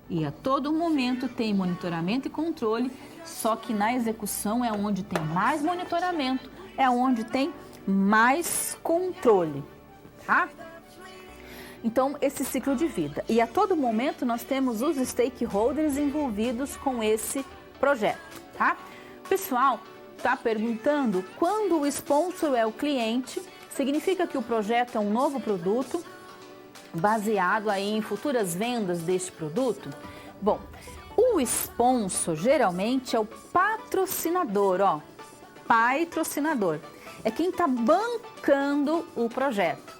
E a todo momento tem monitoramento e controle, só que na execução é onde tem mais monitoramento, é onde tem mais controle, tá? Então, esse ciclo de vida. E a todo momento nós temos os stakeholders envolvidos com esse projeto, tá? O pessoal está perguntando, quando o sponsor é o cliente, significa que o projeto é um novo produto, baseado aí em futuras vendas deste produto? Bom, o sponsor geralmente é o patrocinador, ó, patrocinador. É quem está bancando o projeto.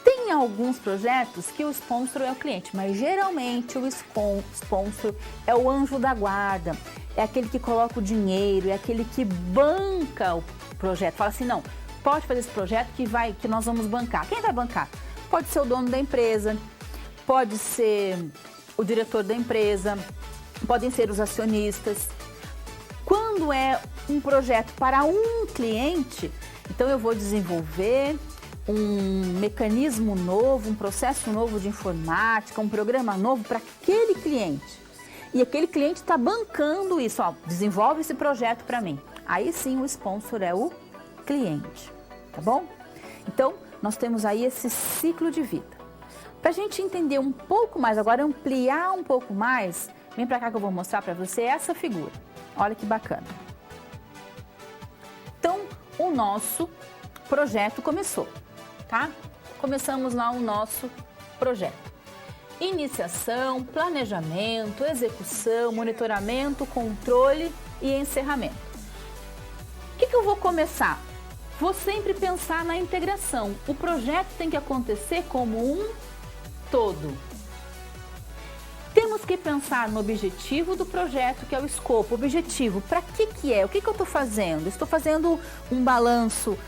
Tem alguns projetos que o sponsor é o cliente, mas geralmente o sponsor é o anjo da guarda, é aquele que coloca o dinheiro, é aquele que banca o projeto. Fala assim, não, pode fazer esse projeto que nós vamos bancar. Quem vai bancar? Pode ser o dono da empresa, pode ser o diretor da empresa, podem ser os acionistas. Quando é um projeto para um cliente, então eu vou desenvolver um mecanismo novo, um processo novo de informática, um programa novo para aquele cliente. E aquele cliente está bancando isso, ó, desenvolve esse projeto para mim. Aí sim o sponsor é o cliente, tá bom? Então, nós temos aí esse ciclo de vida. Para a gente entender um pouco mais, agora ampliar um pouco mais, vem para cá que eu vou mostrar para você essa figura. Olha que bacana. Então, o nosso projeto começou, tá? Começamos lá o nosso projeto. Iniciação, planejamento, execução, monitoramento, controle e encerramento. O que eu vou começar? Vou sempre pensar na integração. O projeto tem que acontecer como um todo. Temos que pensar no objetivo do projeto, que é o escopo. Objetivo, para que é? O que eu estou fazendo? Estou fazendo um balanço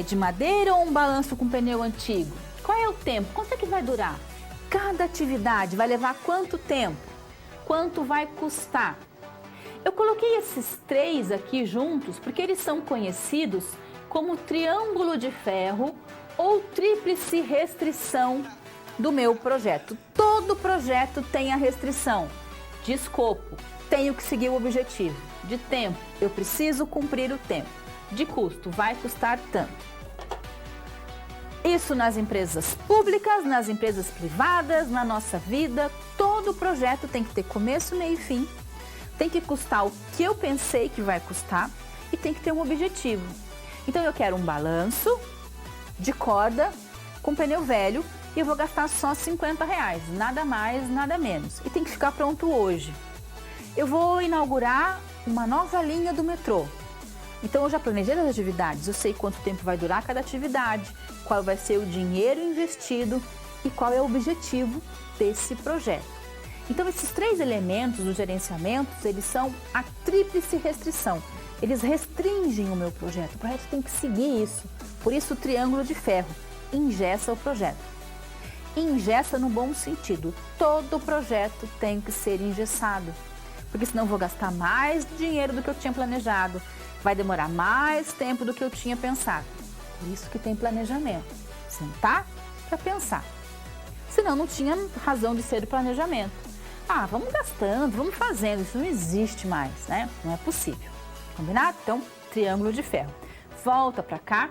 de madeira ou um balanço com pneu antigo? Qual é o tempo? Quanto é que vai durar? Cada atividade vai levar quanto tempo? Quanto vai custar? Eu coloquei esses três aqui juntos porque eles são conhecidos como triângulo de ferro ou tríplice restrição do meu projeto. Todo projeto tem a restrição de escopo, tenho que seguir o objetivo. De tempo, eu preciso cumprir o tempo. De custo, vai custar tanto. Isso nas empresas públicas, nas empresas privadas, na nossa vida, todo projeto tem que ter começo, meio e fim. Tem que custar o que eu pensei que vai custar e tem que ter um objetivo. Então eu quero um balanço de corda com pneu velho e eu vou gastar só R$50, nada mais, nada menos. E tem que ficar pronto hoje. Eu vou inaugurar uma nova linha do metrô. Então eu já planejei as atividades, eu sei quanto tempo vai durar cada atividade, qual vai ser o dinheiro investido e qual é o objetivo desse projeto. Então esses três elementos do gerenciamento, eles são a tríplice restrição. Eles restringem o meu projeto tem que seguir isso. Por isso o triângulo de ferro engessa o projeto. Engessa no bom sentido, todo projeto tem que ser engessado, porque senão eu vou gastar mais dinheiro do que eu tinha planejado, vai demorar mais tempo do que eu tinha pensado. Por isso que tem planejamento. Sentar para pensar. Senão não tinha razão de ser o planejamento. Ah, vamos gastando, vamos fazendo, isso não existe mais, né? Não é possível. Combinado? Então, triângulo de ferro. Volta para cá.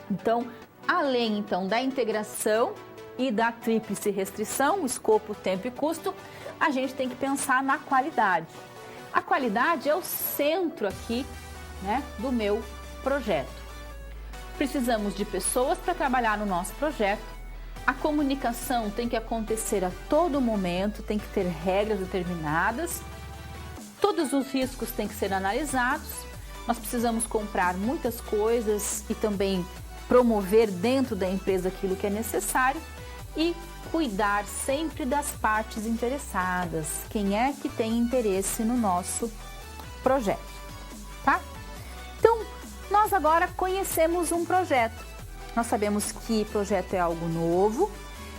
Então, além então da integração e da tríplice restrição, escopo, tempo e custo, a gente tem que pensar na qualidade. A qualidade é o centro aqui, né, do meu projeto. Precisamos de pessoas para trabalhar no nosso projeto. A comunicação tem que acontecer a todo momento, tem que ter regras determinadas. Todos os riscos têm que ser analisados. Nós precisamos comprar muitas coisas e também promover dentro da empresa aquilo que é necessário e cuidar sempre das partes interessadas. Quem é que tem interesse no nosso projeto, tá? Então, nós agora conhecemos um projeto. Nós sabemos que projeto é algo novo,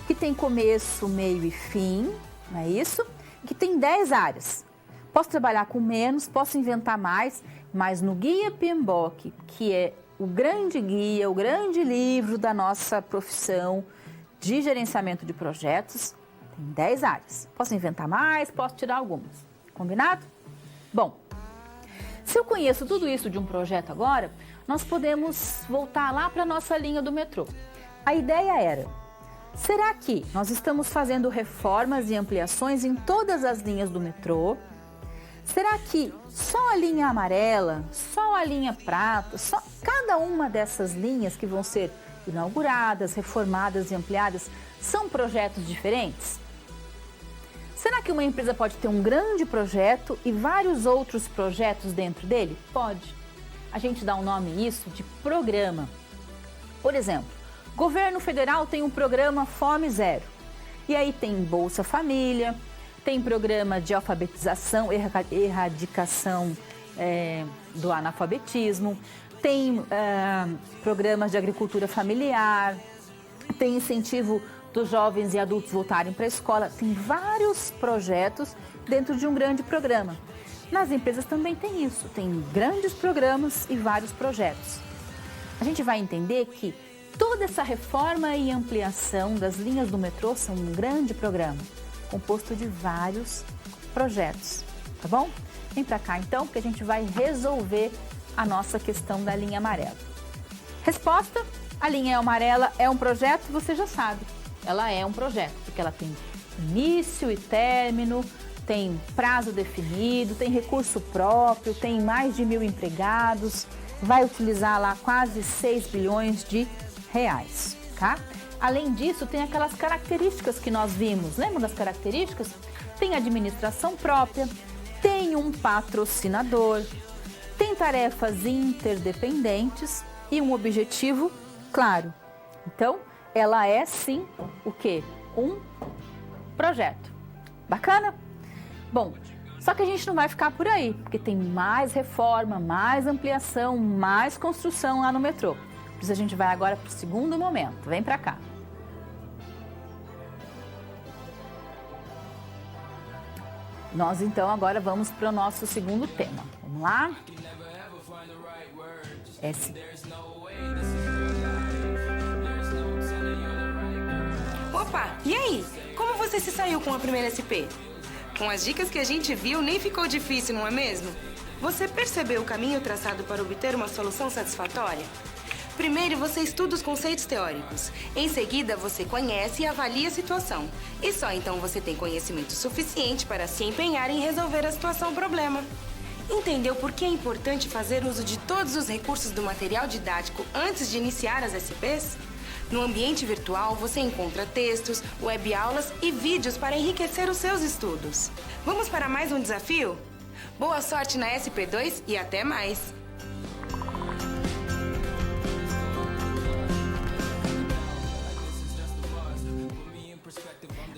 que tem começo, meio e fim, não é isso? Que tem 10 áreas. Posso trabalhar com menos, posso inventar mais, mas no Guia PMBOK, que é o grande guia, o grande livro da nossa profissão de gerenciamento de projetos, tem 10 áreas. Posso inventar mais, posso tirar algumas. Combinado? Bom, se eu conheço tudo isso de um projeto agora, nós podemos voltar lá para a nossa linha do metrô. A ideia era, será que nós estamos fazendo reformas e ampliações em todas as linhas do metrô? Será que só a linha amarela, só a linha prata, só cada uma dessas linhas que vão ser inauguradas, reformadas e ampliadas são projetos diferentes? Será que uma empresa pode ter um grande projeto e vários outros projetos dentro dele? Pode. A gente dá um nome isso de programa. Por exemplo, o governo federal tem um programa Fome Zero. E aí tem Bolsa Família, tem programa de alfabetização, erradicação do analfabetismo, tem programas de agricultura familiar, tem incentivo dos jovens e adultos voltarem para a escola. Tem vários projetos dentro de um grande programa. Nas empresas também tem isso, tem grandes programas e vários projetos. A gente vai entender que toda essa reforma e ampliação das linhas do metrô são um grande programa, composto de vários projetos, tá bom? Vem para cá então, que a gente vai resolver a nossa questão da linha amarela. Resposta: a linha amarela é um projeto, você já sabe. Ela é um projeto, porque ela tem início e término, tem prazo definido, tem recurso próprio, tem mais de 1.000 empregados, vai utilizar lá quase 6 bilhões de reais, tá? Além disso, tem aquelas características que nós vimos. Lembra das características? Tem administração própria, tem um patrocinador, tem tarefas interdependentes e um objetivo claro. Então, ela é sim o quê? Um projeto. Bacana? Bom, só que a gente não vai ficar por aí, porque tem mais reforma, mais ampliação, mais construção lá no metrô. Por isso a gente vai agora para o segundo momento. Vem para cá. Nós então agora vamos para o nosso segundo tema. Vamos lá? Opa, e aí? Como você se saiu com a primeira SP? Com as dicas que a gente viu, nem ficou difícil, não é mesmo? Você percebeu o caminho traçado para obter uma solução satisfatória? Primeiro, você estuda os conceitos teóricos. Em seguida, você conhece e avalia a situação. E só então você tem conhecimento suficiente para se empenhar em resolver a situação-problema. Entendeu por que é importante fazer uso de todos os recursos do material didático antes de iniciar as SPs? No ambiente virtual, você encontra textos, webaulas e vídeos para enriquecer os seus estudos. Vamos para mais um desafio? Boa sorte na SP2 e até mais!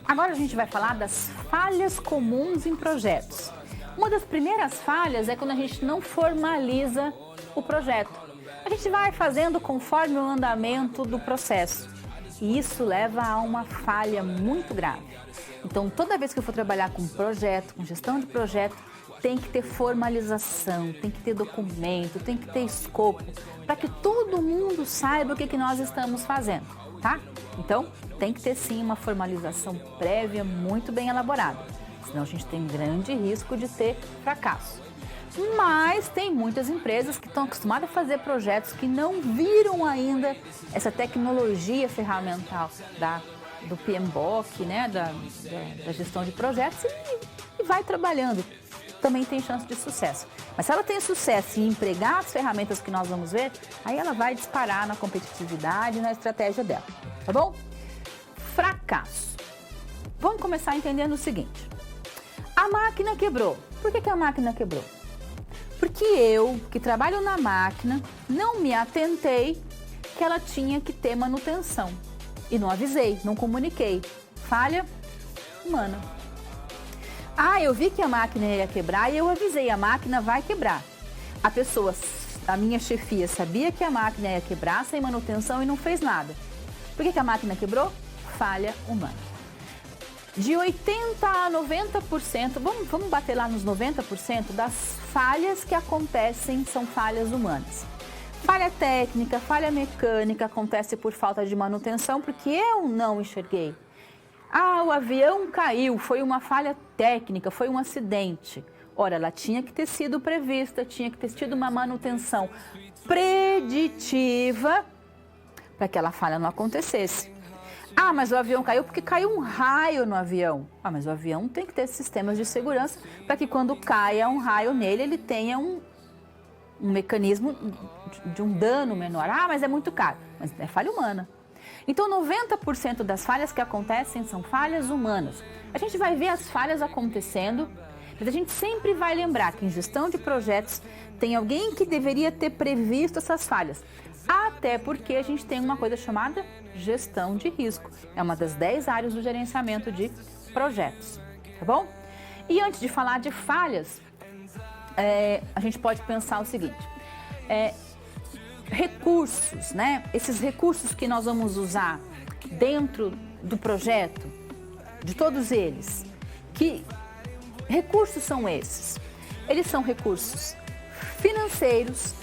Agora a gente vai falar das falhas comuns em projetos. Uma das primeiras falhas é quando a gente não formaliza o projeto. A gente vai fazendo conforme o andamento do processo. E isso leva a uma falha muito grave. Então, toda vez que eu for trabalhar com projeto, com gestão de projeto, tem que ter formalização, tem que ter documento, tem que ter escopo, para que todo mundo saiba o que nós estamos fazendo. tá? Então, tem que ter sim uma formalização prévia muito bem elaborada, senão a gente tem grande risco de ter fracasso. Mas tem muitas empresas que estão acostumadas a fazer projetos que não viram ainda essa tecnologia ferramental do PMBOK, né, da gestão de projetos e vai trabalhando. Também tem chance de sucesso. Mas se ela tem sucesso em empregar as ferramentas que nós vamos ver, aí ela vai disparar na competitividade e na estratégia dela, tá bom? Fracasso. Vamos começar entendendo o seguinte. A máquina quebrou. Por que a máquina quebrou? Porque eu, que trabalho na máquina, não me atentei que ela tinha que ter manutenção. E não avisei, não comuniquei. Falha humana. Eu vi que a máquina ia quebrar e eu avisei, a máquina vai quebrar. A minha chefia sabia que a máquina ia quebrar sem manutenção e não fez nada. Por que a máquina quebrou? Falha humana. De 80% a 90%, vamos bater lá nos 90% das falhas que acontecem são falhas humanas. Falha técnica, falha mecânica acontece por falta de manutenção porque eu não enxerguei. O avião caiu, foi uma falha técnica, foi um acidente. Ora, ela tinha que ter sido prevista, tinha que ter tido uma manutenção preditiva para que aquela falha não acontecesse. Mas o avião caiu porque caiu um raio no avião. Mas o avião tem que ter sistemas de segurança para que quando caia um raio nele, ele tenha um mecanismo de um dano menor. Mas é muito caro. Mas é falha humana. Então, 90% das falhas que acontecem são falhas humanas. A gente vai ver as falhas acontecendo, mas a gente sempre vai lembrar que em gestão de projetos tem alguém que deveria ter previsto essas falhas. Até porque a gente tem uma coisa chamada gestão de risco. É uma das 10 áreas do gerenciamento de projetos, tá bom? E antes de falar de falhas, a gente pode pensar o seguinte, recursos, né? Esses recursos que nós vamos usar dentro do projeto, de todos eles, que recursos são esses? Eles são recursos financeiros,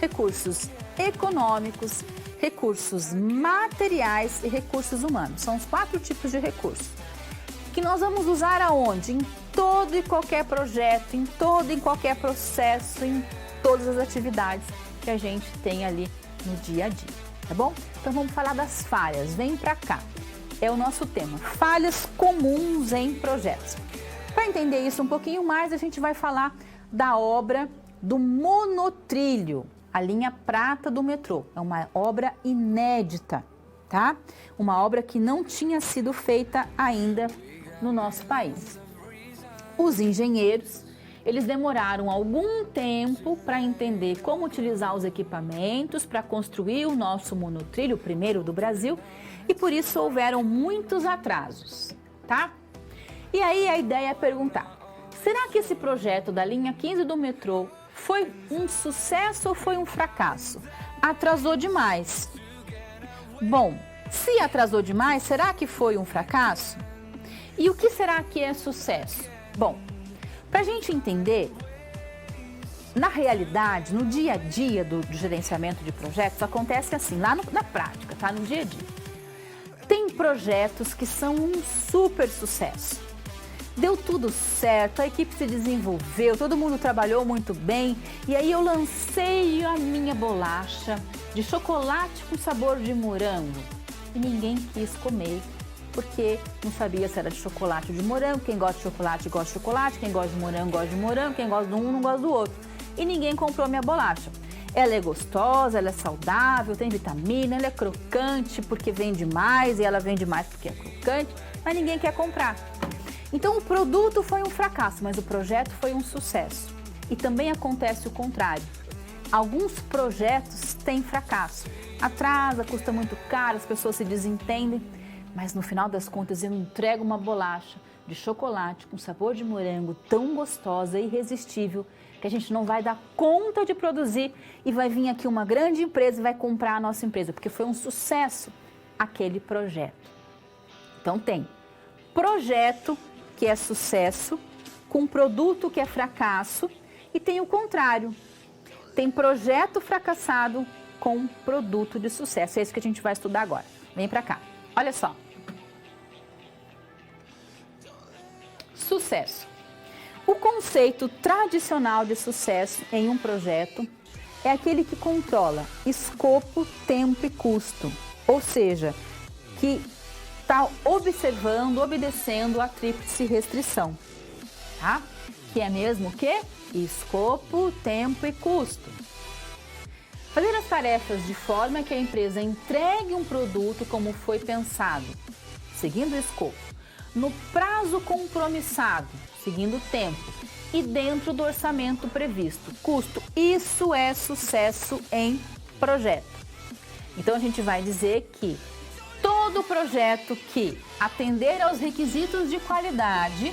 recursos econômicos, recursos materiais e recursos humanos. São os 4 tipos de recursos que nós vamos usar aonde? Em todo e qualquer projeto, em todo e qualquer processo, em todas as atividades que a gente tem ali no dia a dia, tá bom? Então vamos falar das falhas, vem pra cá. É o nosso tema, falhas comuns em projetos. Para entender isso um pouquinho mais, a gente vai falar da obra do monotrilho, a linha prata do metrô. É uma obra inédita, tá? Uma obra que não tinha sido feita ainda no nosso país. Os engenheiros, eles demoraram algum tempo para entender como utilizar os equipamentos para construir o nosso monotrilho, o primeiro do Brasil, e por isso houveram muitos atrasos, tá? E aí a ideia é perguntar, será que esse projeto da linha 15 do metrô foi um sucesso ou foi um fracasso? Atrasou demais. Bom, se atrasou demais, será que foi um fracasso? E o que será que é sucesso? Bom, para a gente entender, na realidade, no dia a dia do gerenciamento de projetos, acontece assim, lá na prática, tá? No dia a dia. Tem projetos que são um super sucesso. Deu tudo certo, a equipe se desenvolveu, todo mundo trabalhou muito bem. E aí eu lancei a minha bolacha de chocolate com sabor de morango. E ninguém quis comer, porque não sabia se era de chocolate ou de morango. Quem gosta de chocolate, gosta de chocolate. Quem gosta de morango, quem gosta de um, não gosta do outro. E ninguém comprou minha bolacha. Ela é gostosa, ela é saudável, tem vitamina, ela é crocante porque vende mais e ela vende mais porque é crocante, mas ninguém quer comprar. Então o produto foi um fracasso, mas o projeto foi um sucesso. E também acontece o contrário. Alguns projetos têm fracasso. Atrasa, custa muito caro, as pessoas se desentendem, mas no final das contas eu entrego uma bolacha de chocolate com sabor de morango tão gostosa e irresistível que a gente não vai dar conta de produzir e vai vir aqui uma grande empresa e vai comprar a nossa empresa, porque foi um sucesso aquele projeto. Então tem projeto que é sucesso, com produto que é fracasso, e tem o contrário. Tem projeto fracassado com produto de sucesso. É isso que a gente vai estudar agora. Vem para cá. Olha só. Sucesso. O conceito tradicional de sucesso em um projeto é aquele que controla escopo, tempo e custo. Ou seja, que está observando, obedecendo a tríplice restrição. Tá? Que é mesmo o quê? Escopo, tempo e custo. Fazer as tarefas de forma que a empresa entregue um produto como foi pensado, seguindo o escopo, no prazo compromissado, seguindo o tempo, e dentro do orçamento previsto, custo. Isso é sucesso em projeto. Então a gente vai dizer que todo projeto que atender aos requisitos de qualidade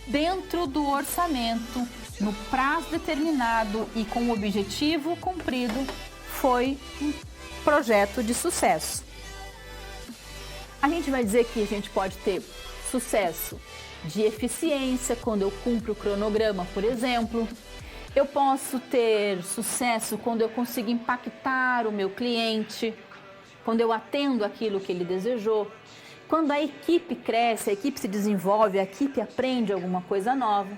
dentro do orçamento, no prazo determinado e com o objetivo cumprido, foi um projeto de sucesso. A gente vai dizer que a gente pode ter sucesso de eficiência quando eu cumpro o cronograma, por exemplo. Eu posso ter sucesso quando eu consigo impactar o meu cliente, quando eu atendo aquilo que ele desejou. Quando a equipe cresce, a equipe se desenvolve, a equipe aprende alguma coisa nova.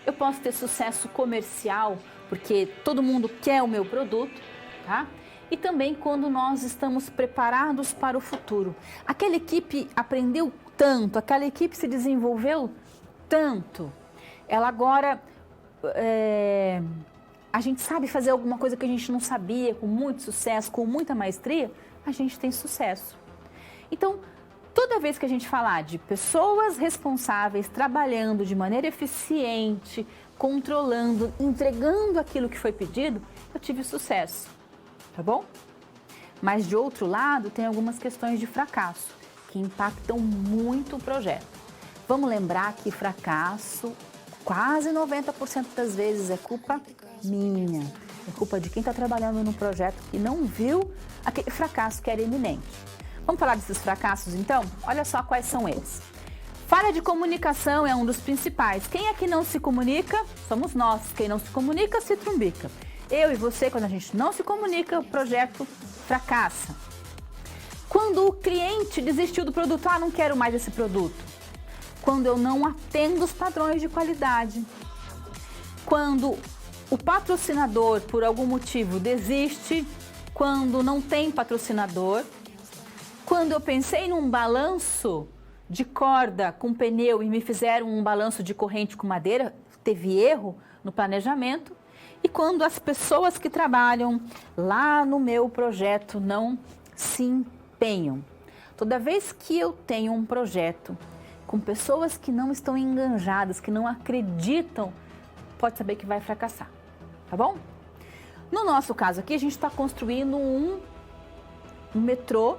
Eu posso ter sucesso comercial, porque todo mundo quer o meu produto, tá? E também quando nós estamos preparados para o futuro. Aquela equipe aprendeu tanto, aquela equipe se desenvolveu tanto. Ela agora, a gente sabe fazer alguma coisa que a gente não sabia, com muito sucesso, com muita maestria, a gente tem sucesso. Então, toda vez que a gente falar de pessoas responsáveis, trabalhando de maneira eficiente, controlando, entregando aquilo que foi pedido, eu tive sucesso, tá bom? Mas de outro lado, tem algumas questões de fracasso, que impactam muito o projeto. Vamos lembrar que fracasso, quase 90% das vezes, é culpa minha. É culpa de quem está trabalhando no projeto que não viu aquele fracasso que era iminente. Vamos falar desses fracassos, então? Olha só quais são eles. Falha de comunicação é um dos principais. Quem é que não se comunica? Somos nós. Quem não se comunica, se trumbica. Eu e você, quando a gente não se comunica, o projeto fracassa. Quando o cliente desistiu do produto, não quero mais esse produto. Quando eu não atendo os padrões de qualidade. Quando o patrocinador, por algum motivo, desiste. Quando não tem patrocinador. Quando eu pensei num balanço de corda com pneu e me fizeram um balanço de corrente com madeira, teve erro no planejamento. E quando as pessoas que trabalham lá no meu projeto não se empenham. Toda vez que eu tenho um projeto com pessoas que não estão enganjadas, que não acreditam, pode saber que vai fracassar, tá bom? No nosso caso aqui, a gente está construindo um metrô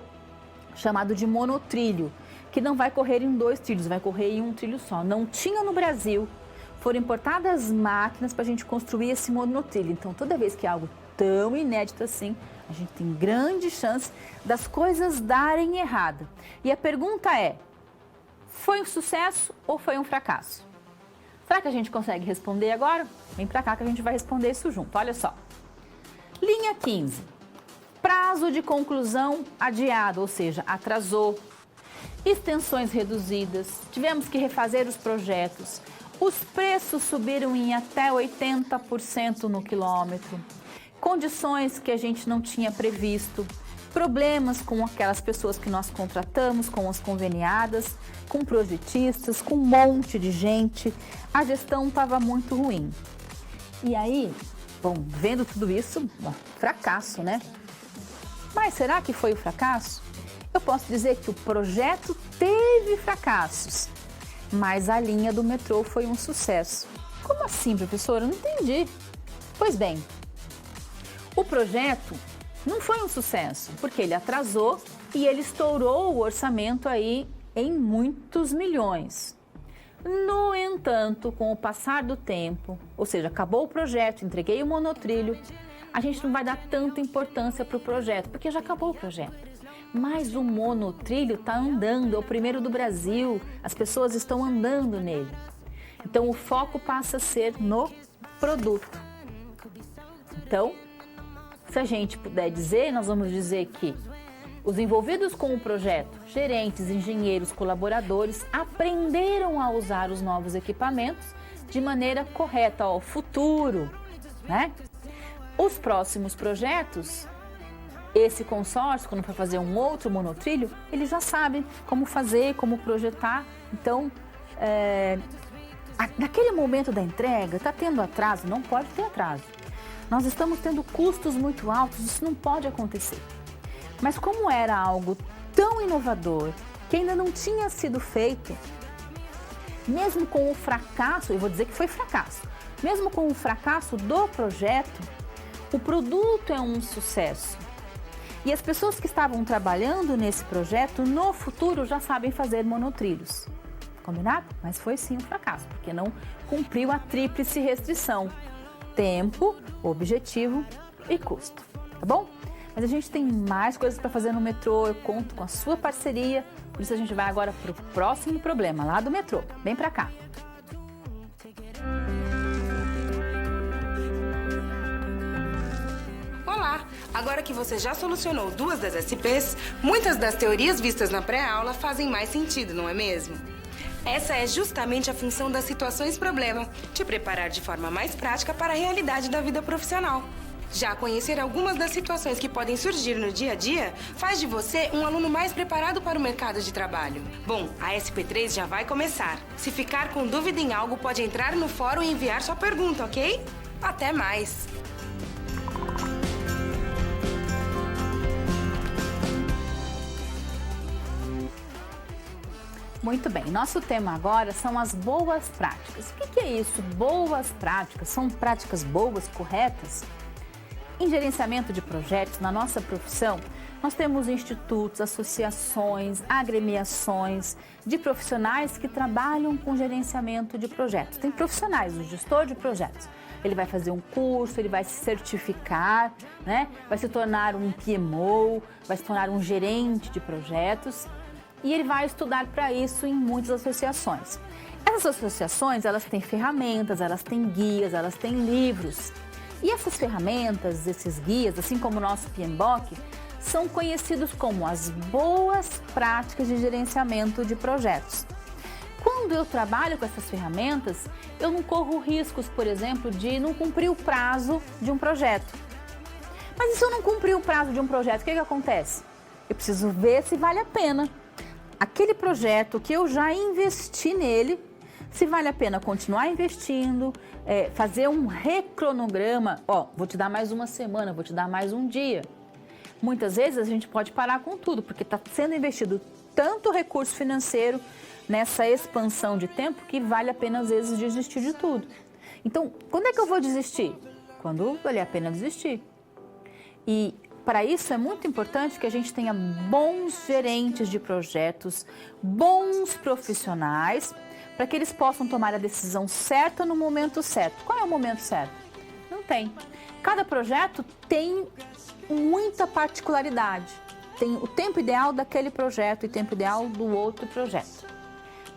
chamado de monotrilho, que não vai correr em 2 trilhos, vai correr em um trilho só. Não tinha no Brasil, foram importadas máquinas para a gente construir esse monotrilho. Então, toda vez que é algo tão inédito assim, a gente tem grande chance das coisas darem errado. E a pergunta é, foi um sucesso ou foi um fracasso? Será que a gente consegue responder agora? Vem para cá que a gente vai responder isso junto. Olha só. Linha 15. Prazo de conclusão adiado, ou seja, atrasou. Extensões reduzidas. Tivemos que refazer os projetos. Os preços subiram em até 80% no quilômetro. Condições que a gente não tinha previsto. Problemas com aquelas pessoas que nós contratamos, com as conveniadas, com projetistas, com um monte de gente. A gestão estava muito ruim. E aí, bom, vendo tudo isso, fracasso, né? Mas será que foi o fracasso? Eu posso dizer que o projeto teve fracassos, mas a linha do metrô foi um sucesso. Como assim, professora? Eu não entendi. Pois bem, o projeto não foi um sucesso, porque ele atrasou e ele estourou o orçamento aí em muitos milhões. No entanto, com o passar do tempo, ou seja, acabou o projeto, entreguei o monotrilho, a gente não vai dar tanta importância para o projeto, porque já acabou o projeto. Mas o monotrilho está andando, é o primeiro do Brasil, as pessoas estão andando nele. Então, o foco passa a ser no produto. Então, se a gente puder dizer, nós vamos dizer que Os envolvidos com o projeto, gerentes, engenheiros, colaboradores, aprenderam a usar os novos equipamentos de maneira correta ao futuro, né? Os próximos projetos, esse consórcio, quando for fazer um outro monotrilho, ele já sabe como fazer, como projetar. Então, naquele momento da entrega, está tendo atraso? Não pode ter atraso. Nós estamos tendo custos muito altos, isso não pode acontecer. Mas como era algo tão inovador, que ainda não tinha sido feito, mesmo com o fracasso, eu vou dizer que foi fracasso, mesmo com o fracasso do projeto, o produto é um sucesso. E as pessoas que estavam trabalhando nesse projeto, no futuro, já sabem fazer monotrilhos. Combinado? Mas foi sim um fracasso, porque não cumpriu a tríplice restrição: tempo, objetivo e custo. Tá bom? Mas a gente tem mais coisas para fazer no metrô, eu conto com a sua parceria, por isso a gente vai agora para o próximo problema, lá do metrô. Vem para cá. Olá! Agora que você já solucionou 2 das SPs, muitas das teorias vistas na pré-aula fazem mais sentido, não é mesmo? Essa é justamente a função das situações-problema, te preparar de forma mais prática para a realidade da vida profissional. Já conhecer algumas das situações que podem surgir no dia a dia faz de você um aluno mais preparado para o mercado de trabalho. Bom, a SP3 já vai começar. Se ficar com dúvida em algo, pode entrar no fórum e enviar sua pergunta, ok? Até mais! Muito bem, nosso tema agora são as boas práticas. O que é isso? Boas práticas? São práticas boas, corretas? Em gerenciamento de projetos, na nossa profissão, nós temos institutos, associações, agremiações de profissionais que trabalham com gerenciamento de projetos. Tem profissionais, o gestor de projetos. Ele vai fazer um curso, ele vai se certificar, né? Vai se tornar um PMO, vai se tornar um gerente de projetos. E ele vai estudar para isso em muitas associações. Essas associações, elas têm ferramentas, elas têm guias, elas têm livros. E essas ferramentas, esses guias, assim como o nosso PMBOK, são conhecidos como as boas práticas de gerenciamento de projetos. Quando eu trabalho com essas ferramentas, eu não corro riscos, por exemplo, de não cumprir o prazo de um projeto. Mas e se eu não cumprir o prazo de um projeto, o que acontece? Eu preciso ver se vale a pena. Aquele projeto que eu já investi nele, se vale a pena continuar investindo, fazer um recronograma, vou te dar mais uma semana, vou te dar mais um dia. Muitas vezes a gente pode parar com tudo, porque está sendo investido tanto recurso financeiro nessa expansão de tempo que vale a pena às vezes desistir de tudo. Então, quando é que eu vou desistir? Quando valer a pena desistir. E para isso é muito importante que a gente tenha bons gerentes de projetos, bons profissionais, para que eles possam tomar a decisão certa no momento certo. Qual é o momento certo? Não tem. Cada projeto tem muita particularidade. Tem o tempo ideal daquele projeto e o tempo ideal do outro projeto.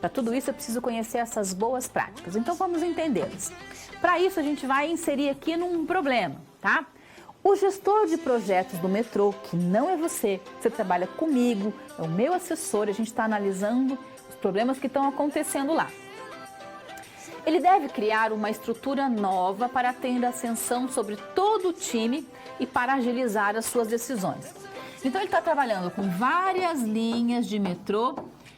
Para tudo isso eu preciso conhecer essas boas práticas. Então vamos entendê-las. Para isso a gente vai inserir aqui num problema, tá? O gestor de projetos do metrô, que não é você trabalha comigo, é o meu assessor, a gente está analisando os problemas que estão acontecendo lá. Ele deve criar uma estrutura nova para ter ascensão sobre todo o time e para agilizar as suas decisões. Então ele está trabalhando com várias linhas de metrô,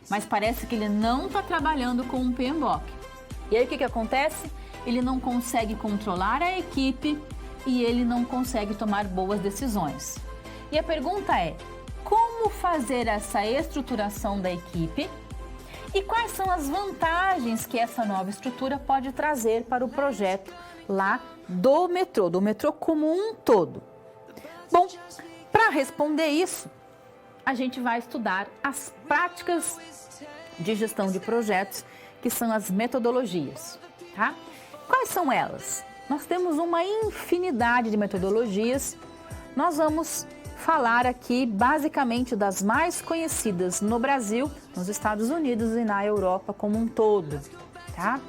mas parece que ele não está trabalhando com um PMBOK. E aí o que acontece? Ele não consegue controlar a equipe e ele não consegue tomar boas decisões. E a pergunta é, como fazer essa estruturação da equipe e quais são as vantagens que essa nova estrutura pode trazer para o projeto lá do metrô como um todo? Bom, para responder isso, a gente vai estudar as práticas de gestão de projetos, que são as metodologias, tá? Quais são elas? Nós temos uma infinidade de metodologias. Nós vamos falar aqui basicamente das mais conhecidas no Brasil, nos Estados Unidos e na Europa como um todo, tá?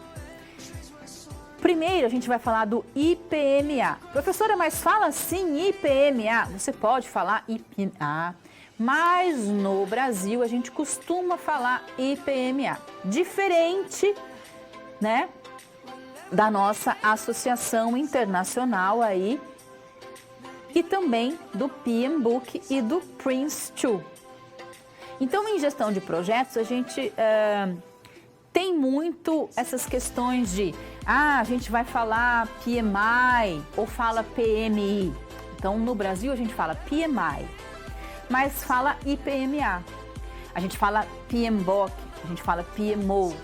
Primeiro a gente vai falar do IPMA. Professora, mas fala assim IPMA. Você pode falar IPMA, mas no Brasil a gente costuma falar IPMA, diferente, né, da nossa associação internacional aí, e também do PMBOK e do Prince2. Então, em gestão de projetos, a gente tem muito essas questões de, a gente vai falar PMI ou fala PMI. Então, no Brasil, a gente fala PMI, mas fala IPMA. A gente fala PMBOK, a gente fala PMO.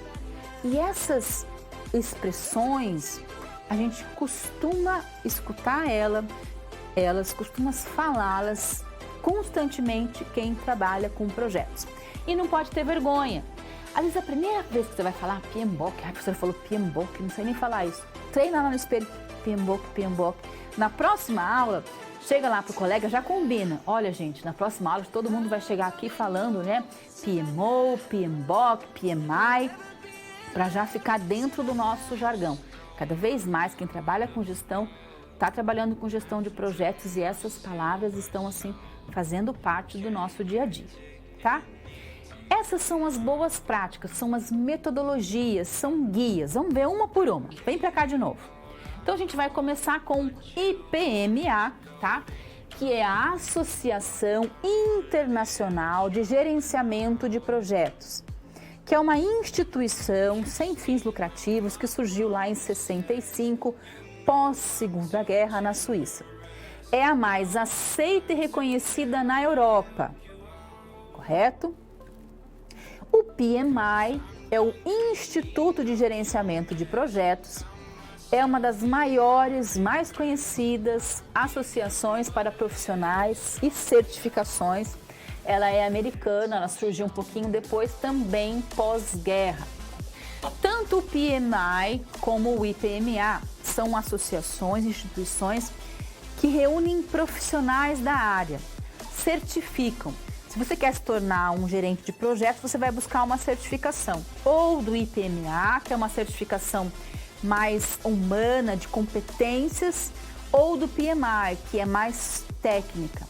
E essas expressões, a gente costuma escutar elas costumam falá-las constantemente quem trabalha com projetos. E não pode ter vergonha. Às vezes a primeira vez que você vai falar PMBOK, a professora falou PMBOK, não sei nem falar isso. Treina lá no espelho, PMBOK, PMBOK. Na próxima aula, chega lá pro colega, já combina. Olha, gente, na próxima aula todo mundo vai chegar aqui falando, né, PMO, PMBOK, PMI, para já ficar dentro do nosso jargão. Cada vez mais quem trabalha com gestão está trabalhando com gestão de projetos e essas palavras estão assim fazendo parte do nosso dia a dia, tá? Essas são as boas práticas, são as metodologias, são guias. Vamos ver uma por uma. Vem para cá de novo. Então a gente vai começar com IPMA, tá? Que é a Associação Internacional de Gerenciamento de Projetos, que é uma instituição sem fins lucrativos que surgiu lá em 65, pós-Segunda Guerra, na Suíça. É a mais aceita e reconhecida na Europa, correto? O PMI é o Instituto de Gerenciamento de Projetos, é uma das maiores, mais conhecidas associações para profissionais e certificações. Ela é americana, ela surgiu um pouquinho depois, também pós-guerra. Tanto o PMI como o IPMA são associações, instituições que reúnem profissionais da área, certificam. Se você quer se tornar um gerente de projetos, você vai buscar uma certificação, ou do IPMA, que é uma certificação mais humana, de competências, ou do PMI, que é mais técnica.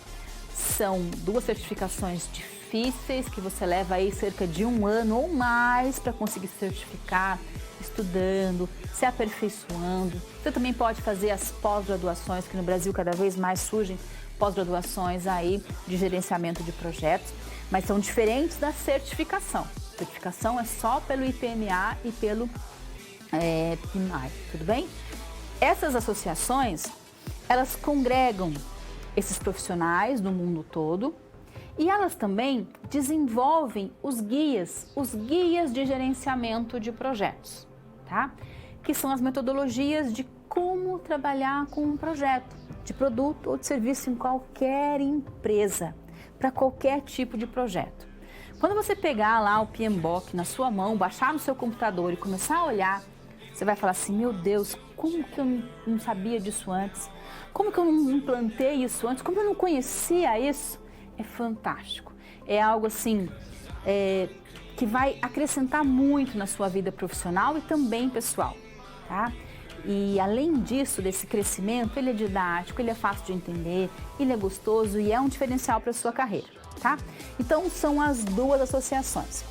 São duas certificações difíceis, que você leva aí cerca de 1 ano ou mais para conseguir certificar, estudando, se aperfeiçoando. Você também pode fazer as pós-graduações, que no Brasil cada vez mais surgem pós-graduações aí de gerenciamento de projetos, mas são diferentes da certificação. A certificação é só pelo IPMA e pelo PMI, tudo bem? Essas associações, elas congregam esses profissionais do mundo todo e elas também desenvolvem os guias de gerenciamento de projetos, tá? Que são as metodologias de como trabalhar com um projeto de produto ou de serviço em qualquer empresa, para qualquer tipo de projeto. Quando você pegar lá o PMBOK na sua mão, baixar no seu computador e começar a olhar, você vai falar assim, meu Deus, como que eu não sabia disso antes? Como que eu não implantei isso antes? Como eu não conhecia isso? É fantástico. É algo assim, que vai acrescentar muito na sua vida profissional e também pessoal, tá? E além disso, desse crescimento, ele é didático, ele é fácil de entender, ele é gostoso e é um diferencial para a sua carreira, tá? Então, são as duas associações.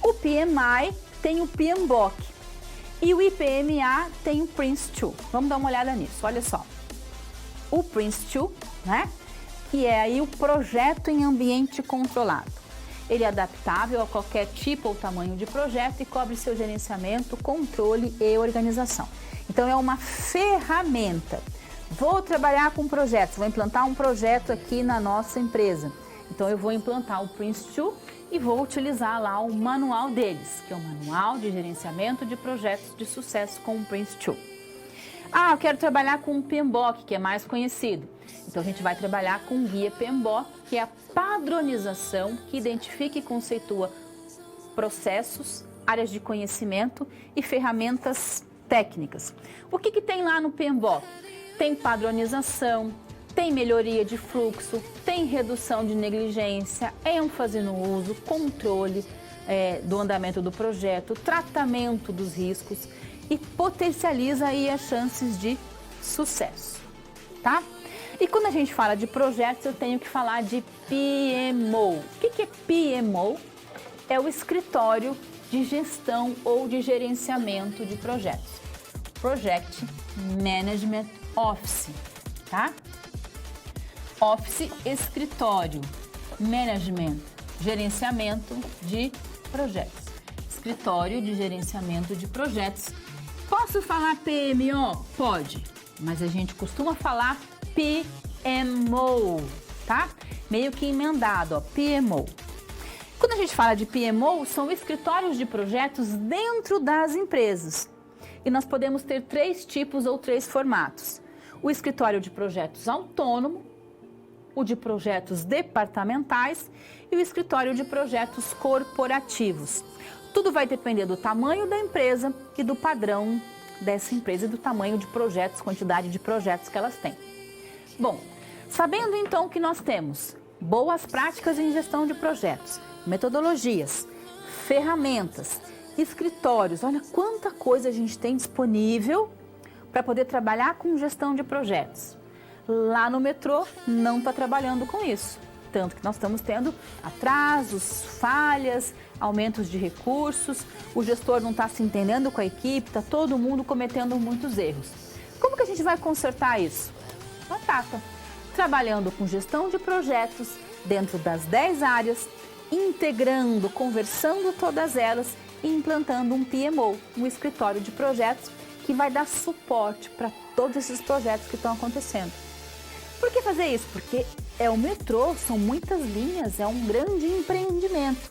O PMI tem o PMBOK e o IPMA tem o Prince2. Vamos dar uma olhada nisso, olha só. O Prince2, né? Que é aí o projeto em ambiente controlado. Ele é adaptável a qualquer tipo ou tamanho de projeto e cobre seu gerenciamento, controle e organização. Então, é uma ferramenta. Vou trabalhar com projetos, vou implantar um projeto aqui na nossa empresa. Então, eu vou implantar o Prince2 e vou utilizar lá o manual deles, que é o Manual de Gerenciamento de Projetos de Sucesso com o Prince2. Ah, eu quero trabalhar com o PMBOK, que é mais conhecido. Então, a gente vai trabalhar com o Guia PMBOK, que é a padronização que identifica e conceitua processos, áreas de conhecimento e ferramentas técnicas. O que tem lá no PMBOK? Tem padronização, tem melhoria de fluxo, tem redução de negligência, ênfase no uso, controle do andamento do projeto, tratamento dos riscos e potencializa aí as chances de sucesso, tá? E quando a gente fala de projetos, eu tenho que falar de PMO. O que é PMO? É o escritório de gestão ou de gerenciamento de projetos. Project Management Office, tá? Office, escritório. Management, gerenciamento de projetos. Escritório de gerenciamento de projetos. Posso falar PMO? Pode, mas a gente costuma falar PMO, tá? Meio que emendado, ó, PMO. Quando a gente fala de PMO, são escritórios de projetos dentro das empresas. E nós podemos ter 3 tipos ou 3 formatos. O escritório de projetos autônomo, o de projetos departamentais e o escritório de projetos corporativos. Tudo vai depender do tamanho da empresa e do padrão dessa empresa e do tamanho de projetos, quantidade de projetos que elas têm. Bom, sabendo então que nós temos boas práticas em gestão de projetos, metodologias, ferramentas, escritórios, olha quanta coisa a gente tem disponível para poder trabalhar com gestão de projetos. Lá no metrô não está trabalhando com isso, tanto que nós estamos tendo atrasos, falhas, aumentos de recursos, o gestor não está se entendendo com a equipe, está todo mundo cometendo muitos erros. Como que a gente vai consertar isso? Batata, trabalhando com gestão de projetos dentro das 10 áreas, integrando, conversando todas elas e implantando um PMO, um escritório de projetos que vai dar suporte para todos esses projetos que estão acontecendo. Por que fazer isso? Porque é o metrô, são muitas linhas, é um grande empreendimento.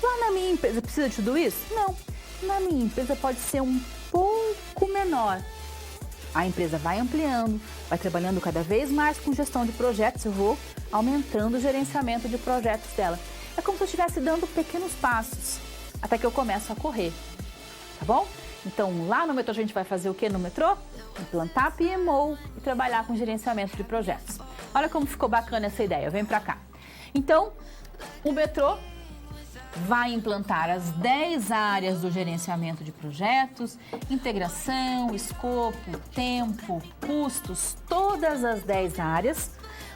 Lá na minha empresa precisa de tudo isso? Não. Na minha empresa pode ser um pouco menor. A empresa vai ampliando, vai trabalhando cada vez mais com gestão de projetos, eu vou aumentando o gerenciamento de projetos dela. É como se eu estivesse dando pequenos passos, até que eu começo a correr, tá bom? Então, lá no metrô a gente vai fazer o que no metrô? Implantar PMO e trabalhar com gerenciamento de projetos. Olha como ficou bacana essa ideia, vem pra cá. Então, o metrô vai implantar as 10 áreas do gerenciamento de projetos, integração, escopo, tempo, custos, todas as 10 áreas,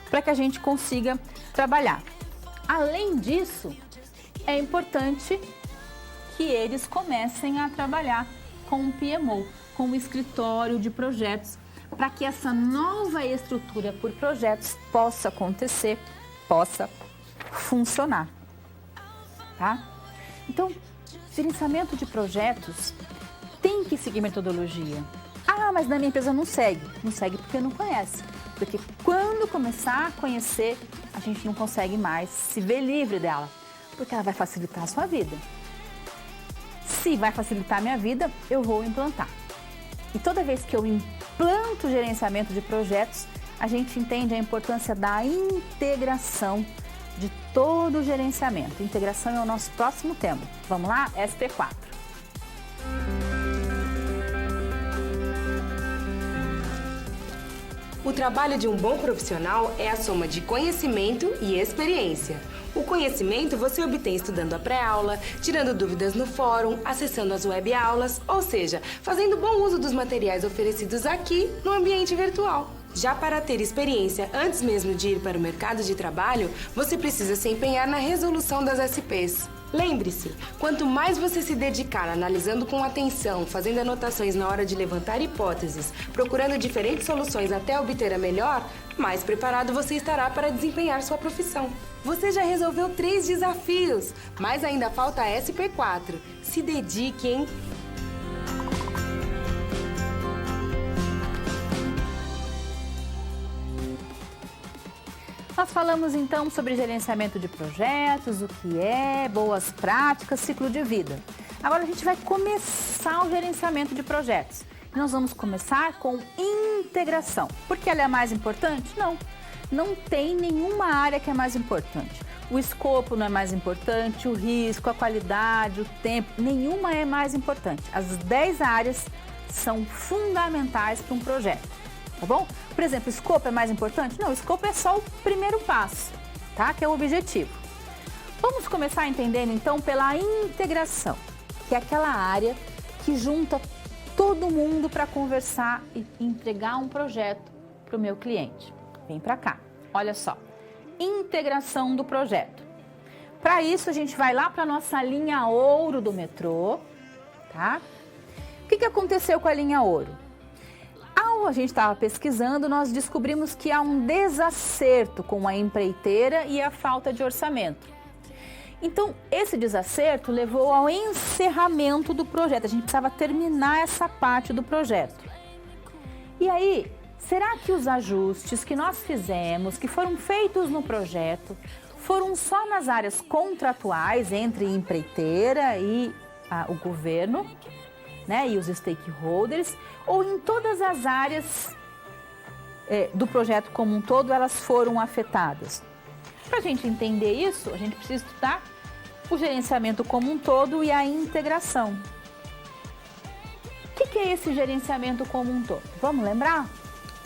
para que a gente consiga trabalhar. Além disso, é importante que eles comecem a trabalhar com o PMO, com o escritório de projetos, para que essa nova estrutura por projetos possa acontecer, possa funcionar. Tá? Então, gerenciamento de projetos tem que seguir metodologia. Ah, mas na minha empresa não segue. Não segue porque não conhece. Porque quando começar a conhecer, a gente não consegue mais se ver livre dela. Porque ela vai facilitar a sua vida. Se vai facilitar a minha vida, eu vou implantar. E toda vez que eu implanto o gerenciamento de projetos, a gente entende a importância da integração de todo o gerenciamento. Integração é o nosso próximo tema. Vamos lá? SP4. O trabalho de um bom profissional é a soma de conhecimento e experiência. O conhecimento você obtém estudando a pré-aula, tirando dúvidas no fórum, acessando as web-aulas, ou seja, fazendo bom uso dos materiais oferecidos aqui no ambiente virtual. Já para ter experiência antes mesmo de ir para o mercado de trabalho, você precisa se empenhar na resolução das SPs. Lembre-se, quanto mais você se dedicar analisando com atenção, fazendo anotações na hora de levantar hipóteses, procurando diferentes soluções até obter a melhor, mais preparado você estará para desempenhar sua profissão. Você já resolveu 3 desafios, mas ainda falta a SP4. Se dedique, hein? Nós falamos então sobre gerenciamento de projetos, o que é, boas práticas, ciclo de vida. Agora a gente vai começar o gerenciamento de projetos. E nós vamos começar com integração. Porque ela é a mais importante? Não. Não tem nenhuma área que é mais importante. O escopo não é mais importante, o risco, a qualidade, o tempo, nenhuma é mais importante. As 10 áreas são fundamentais para um projeto. Tá bom? Por exemplo, o escopo é mais importante? Não, o escopo é só o primeiro passo, tá? Que é o objetivo. Vamos começar entendendo então pela integração, que é aquela área que junta todo mundo para conversar e entregar um projeto para o meu cliente. Vem para cá. Olha só. Integração do projeto. Para isso, a gente vai lá para a nossa linha ouro do metrô, tá? O que aconteceu com a linha ouro? Ao a gente estava pesquisando, nós descobrimos que há um desacerto com a empreiteira e a falta de orçamento. Então, esse desacerto levou ao encerramento do projeto. A gente precisava terminar essa parte do projeto. E aí, será que os ajustes que nós fizemos, que foram feitos no projeto, foram só nas áreas contratuais entre empreiteira e o governo, né, e os stakeholders, ou em todas as áreas do projeto como um todo, elas foram afetadas? Para a gente entender isso, a gente precisa estudar o gerenciamento como um todo e a integração. O que é esse gerenciamento como um todo? Vamos lembrar?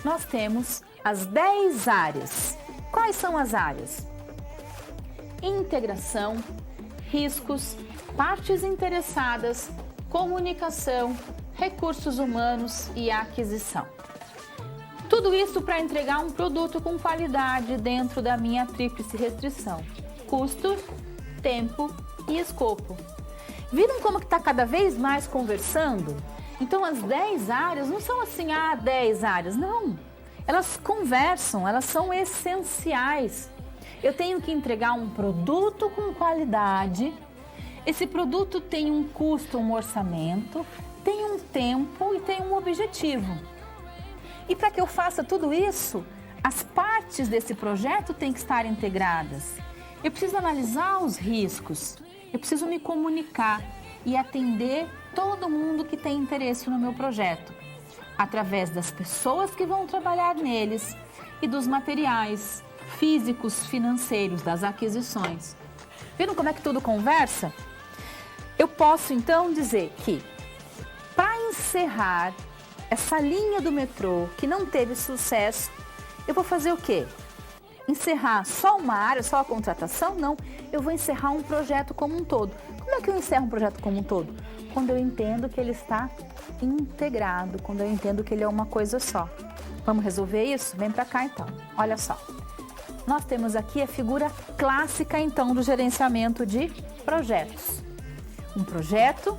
Nós temos as 10 áreas. Quais são as áreas? Integração, riscos, partes interessadas, comunicação, recursos humanos e aquisição. Tudo isso para entregar um produto com qualidade dentro da minha tríplice restrição: custo, tempo e escopo. Viram como que está cada vez mais conversando? Então as 10 áreas não são assim, 10 áreas, não. Elas conversam, elas são essenciais. Eu tenho que entregar um produto com qualidade. Esse produto tem um custo, um orçamento, tem um tempo e tem um objetivo. E para que eu faça tudo isso, as partes desse projeto têm que estar integradas. Eu preciso analisar os riscos, eu preciso me comunicar e atender todo mundo que tem interesse no meu projeto, através das pessoas que vão trabalhar neles e dos materiais físicos, financeiros, das aquisições. Viram como é que tudo conversa? Eu posso então dizer que, para encerrar essa linha do metrô que não teve sucesso, eu vou fazer o quê? Encerrar só uma área, só a contratação? Não, eu vou encerrar um projeto como um todo. Como é que eu encerro um projeto como um todo? Quando eu entendo que ele está integrado, quando eu entendo que ele é uma coisa só. Vamos resolver isso? Vem para cá então. Olha só. Nós temos aqui a figura clássica então do gerenciamento de projetos. Um projeto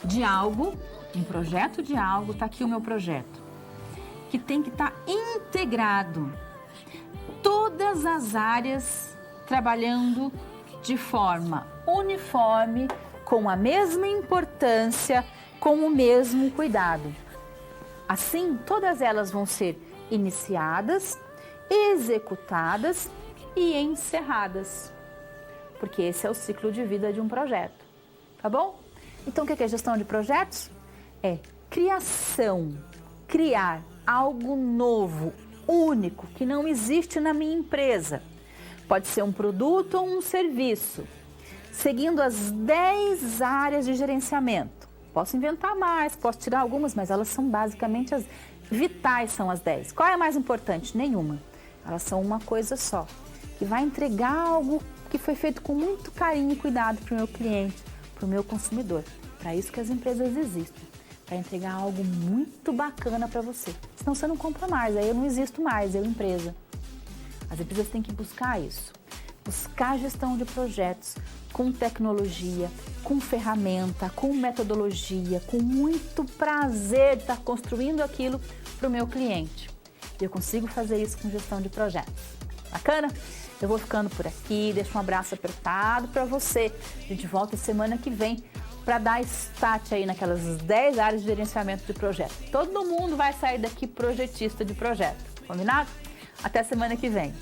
de algo, está aqui o meu projeto, que tem que estar integrado. Todas as áreas trabalhando de forma uniforme, com a mesma importância, com o mesmo cuidado. Assim, todas elas vão ser iniciadas, executadas e encerradas. Porque esse é o ciclo de vida de um projeto, tá bom? Então, o que é gestão de projetos? É criação, criar algo novo, único, que não existe na minha empresa. Pode ser um produto ou um serviço, seguindo as 10 áreas de gerenciamento. Posso inventar mais, posso tirar algumas, mas elas são basicamente as vitais, são as 10. Qual é a mais importante? Nenhuma. Elas são uma coisa só, que vai entregar algo que foi feito com muito carinho e cuidado para o meu cliente, para o meu consumidor. Para isso que as empresas existem, para entregar algo muito bacana para você. Senão você não compra mais, aí eu não existo mais, eu empresa. As empresas têm que buscar isso, buscar gestão de projetos com tecnologia, com ferramenta, com metodologia, com muito prazer de estar construindo aquilo para o meu cliente. E eu consigo fazer isso com gestão de projetos. Bacana? Eu vou ficando por aqui, deixo um abraço apertado para você. A gente volta semana que vem para dar start aí naquelas 10 áreas de gerenciamento de projeto. Todo mundo vai sair daqui projetista de projeto, combinado? Até semana que vem.